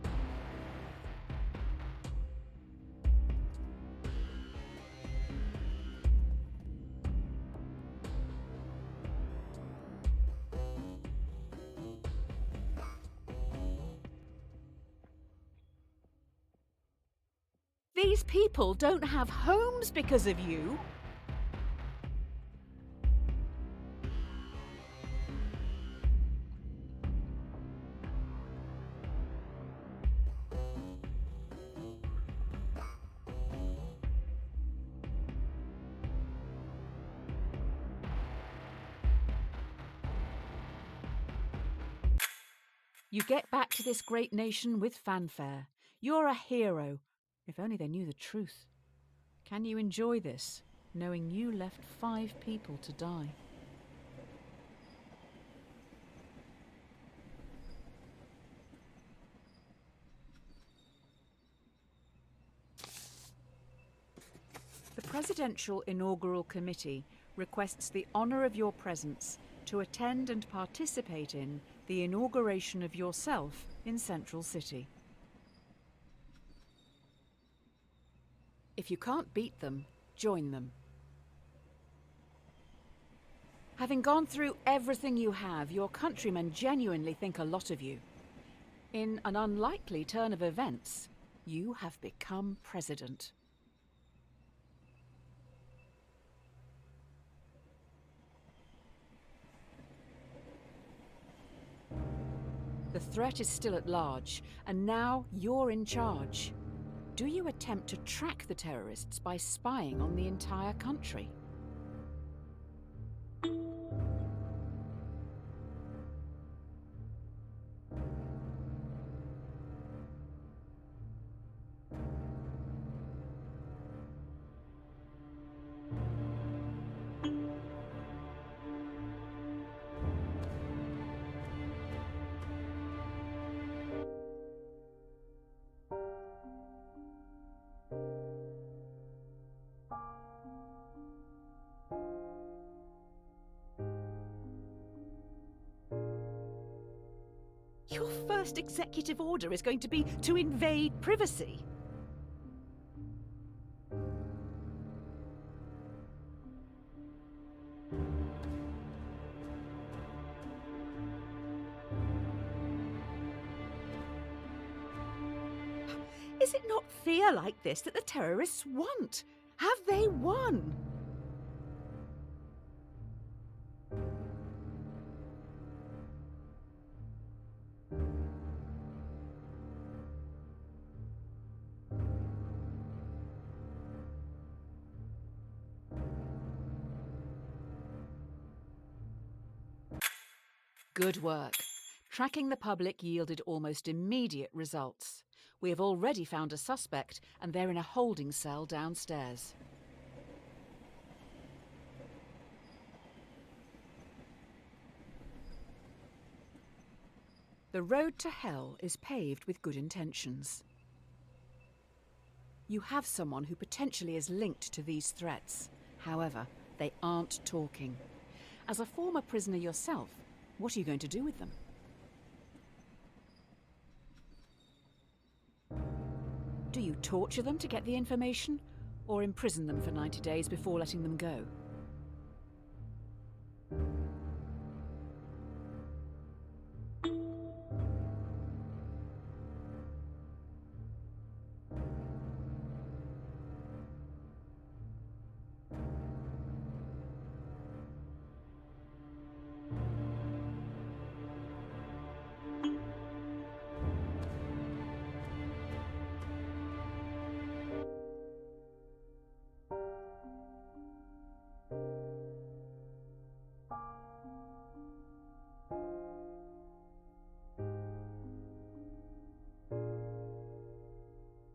These people don't have homes because of you. You get back to this great nation with fanfare. You're a hero, if only they knew the truth. Can you enjoy this, knowing you left 5 people to die? The Presidential Inaugural Committee requests the honour of your presence to attend and participate in the inauguration of yourself in Central City. If you can't beat them, join them. Having gone through everything you have, your countrymen genuinely think a lot of you. In an unlikely turn of events, you have become president. The threat is still at large, and now you're in charge. Do you attempt to track the terrorists by spying on the entire country? Your first executive order is going to be to invade privacy. Is it not fear like this that the terrorists want? Have they won? Good work. Tracking the public yielded almost immediate results. We have already found a suspect, and they're in a holding cell downstairs. The road to hell is paved with good intentions. You have someone who potentially is linked to these threats. However, they aren't talking. As a former prisoner yourself, what are you going to do with them? Do you torture them to get the information, or imprison them for 90 days before letting them go?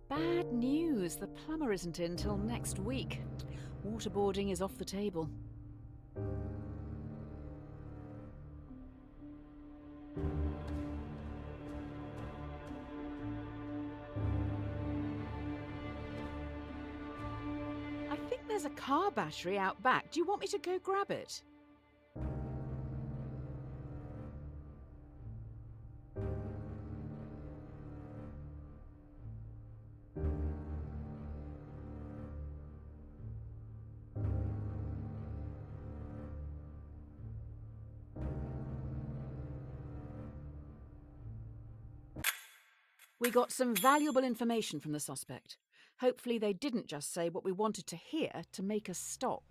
Bad news. The plumber isn't in till next week. Waterboarding is off the table. I think there's a car battery out back. Do you want me to go grab it? We got some valuable information from the suspect. Hopefully they didn't just say what we wanted to hear to make us stop.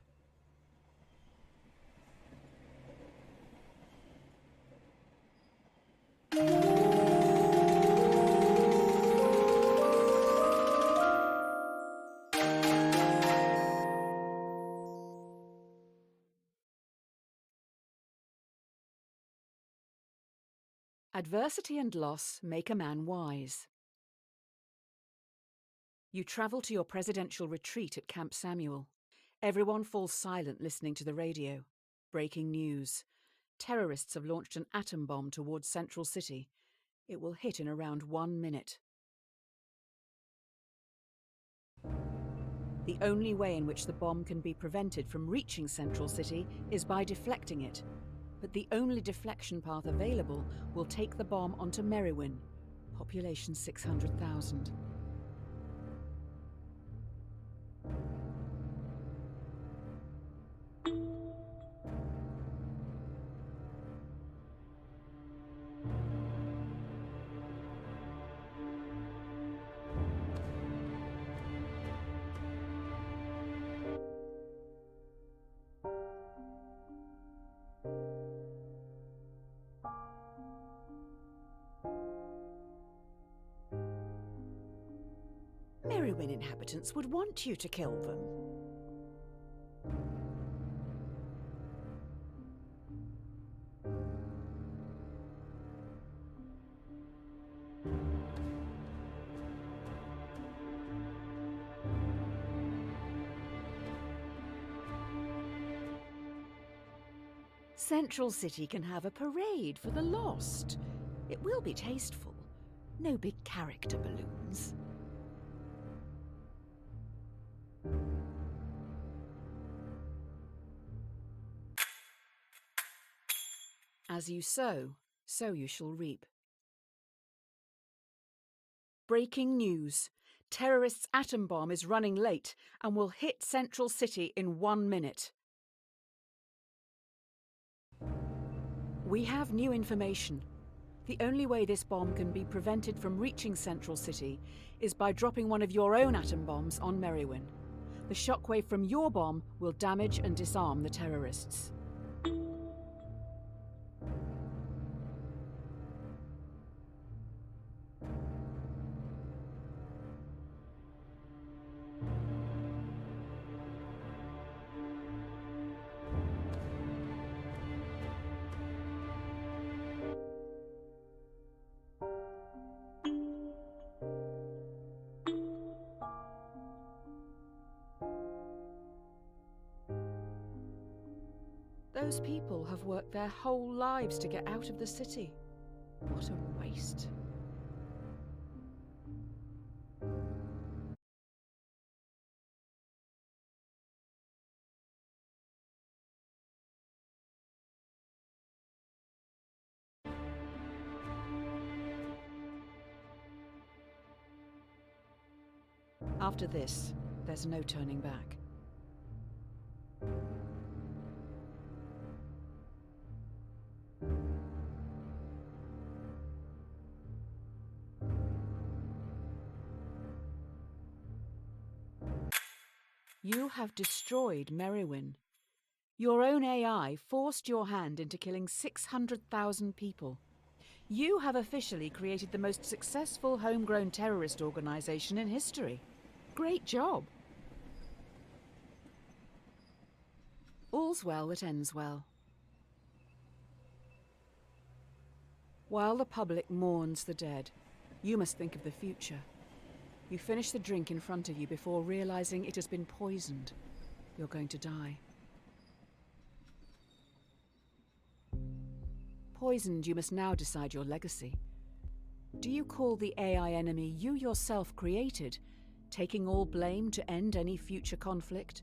Adversity and loss make a man wise. You travel to your presidential retreat at Camp Samuel. Everyone falls silent listening to the radio. Breaking news. Terrorists have launched an atom bomb towards Central City. It will hit in around 1 minute. The only way in which the bomb can be prevented from reaching Central City is by deflecting it. But the only deflection path available will take the bomb onto Merriwin, population 600,000. Merriwin inhabitants would want you to kill them. Central City can have a parade for the lost. It will be tasteful. No big character balloons. As you sow, so you shall reap. Breaking news. Terrorists' atom bomb is running late and will hit Central City in 1 minute. We have new information. The only way this bomb can be prevented from reaching Central City is by dropping one of your own atom bombs on Merriwin. The shockwave from your bomb will damage and disarm the terrorists. Those people have worked their whole lives to get out of the city. What a waste. After this, there's no turning back. You have destroyed Merrywin. Your own AI forced your hand into killing 600,000 people. You have officially created the most successful homegrown terrorist organization in history. Great job. All's well that ends well. While the public mourns the dead, you must think of the future. You finish the drink in front of you before realizing it has been poisoned. You're going to die. Poisoned, you must now decide your legacy. Do you call the AI enemy you yourself created, taking all blame to end any future conflict?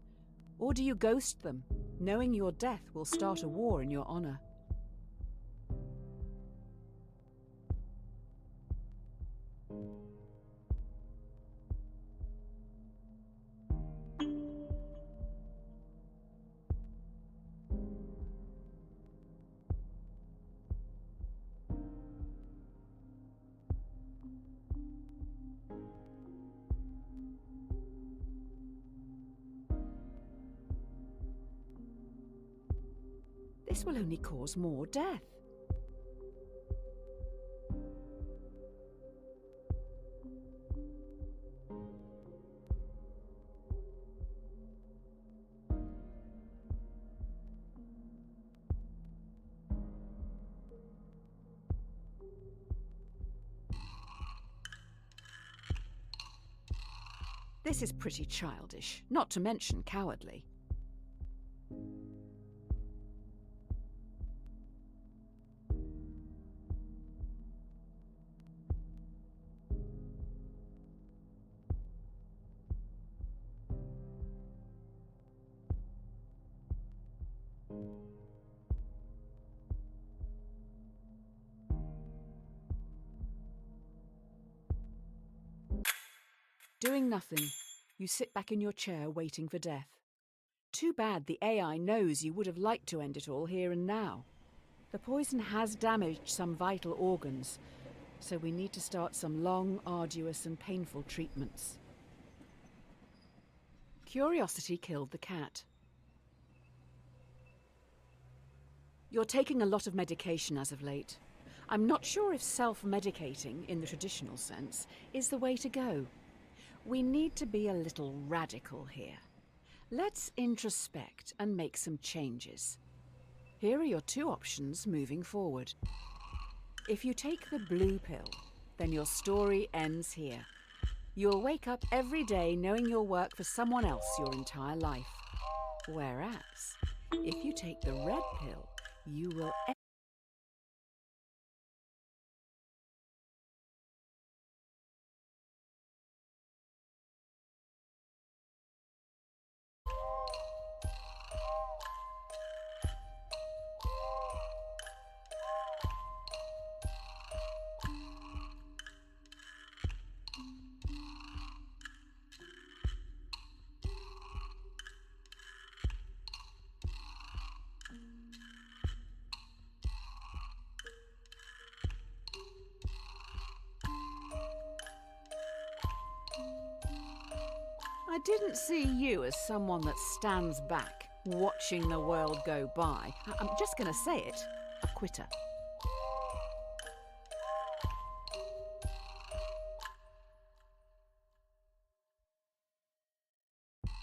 Or do you ghost them, knowing your death will start a war in your honor? This will only cause more death. This is pretty childish, not to mention cowardly. Doing nothing, you sit back in your chair waiting for death. Too bad the AI knows you would have liked to end it all here and now. The poison has damaged some vital organs, so we need to start some long, arduous and painful treatments. Curiosity killed the cat. You're taking a lot of medication as of late. I'm not sure if self-medicating, in the traditional sense, is the way to go. We need to be a little radical here. Let's introspect and make some changes. Here are your two options moving forward. If you take the blue pill, then your story ends here. You'll wake up every day knowing you'll work for someone else your entire life. Whereas, if you take the red pill, you will I didn't see you as someone that stands back, watching the world go by. I'm just going to say it, a quitter.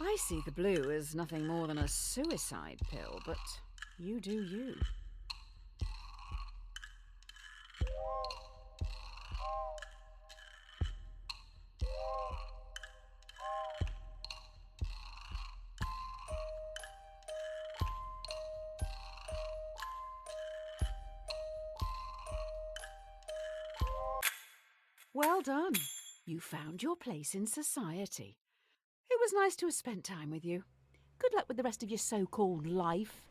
I see the blue as nothing more than a suicide pill, but you do you. Well done. You found your place in society. It was nice to have spent time with you. Good luck with the rest of your so-called life.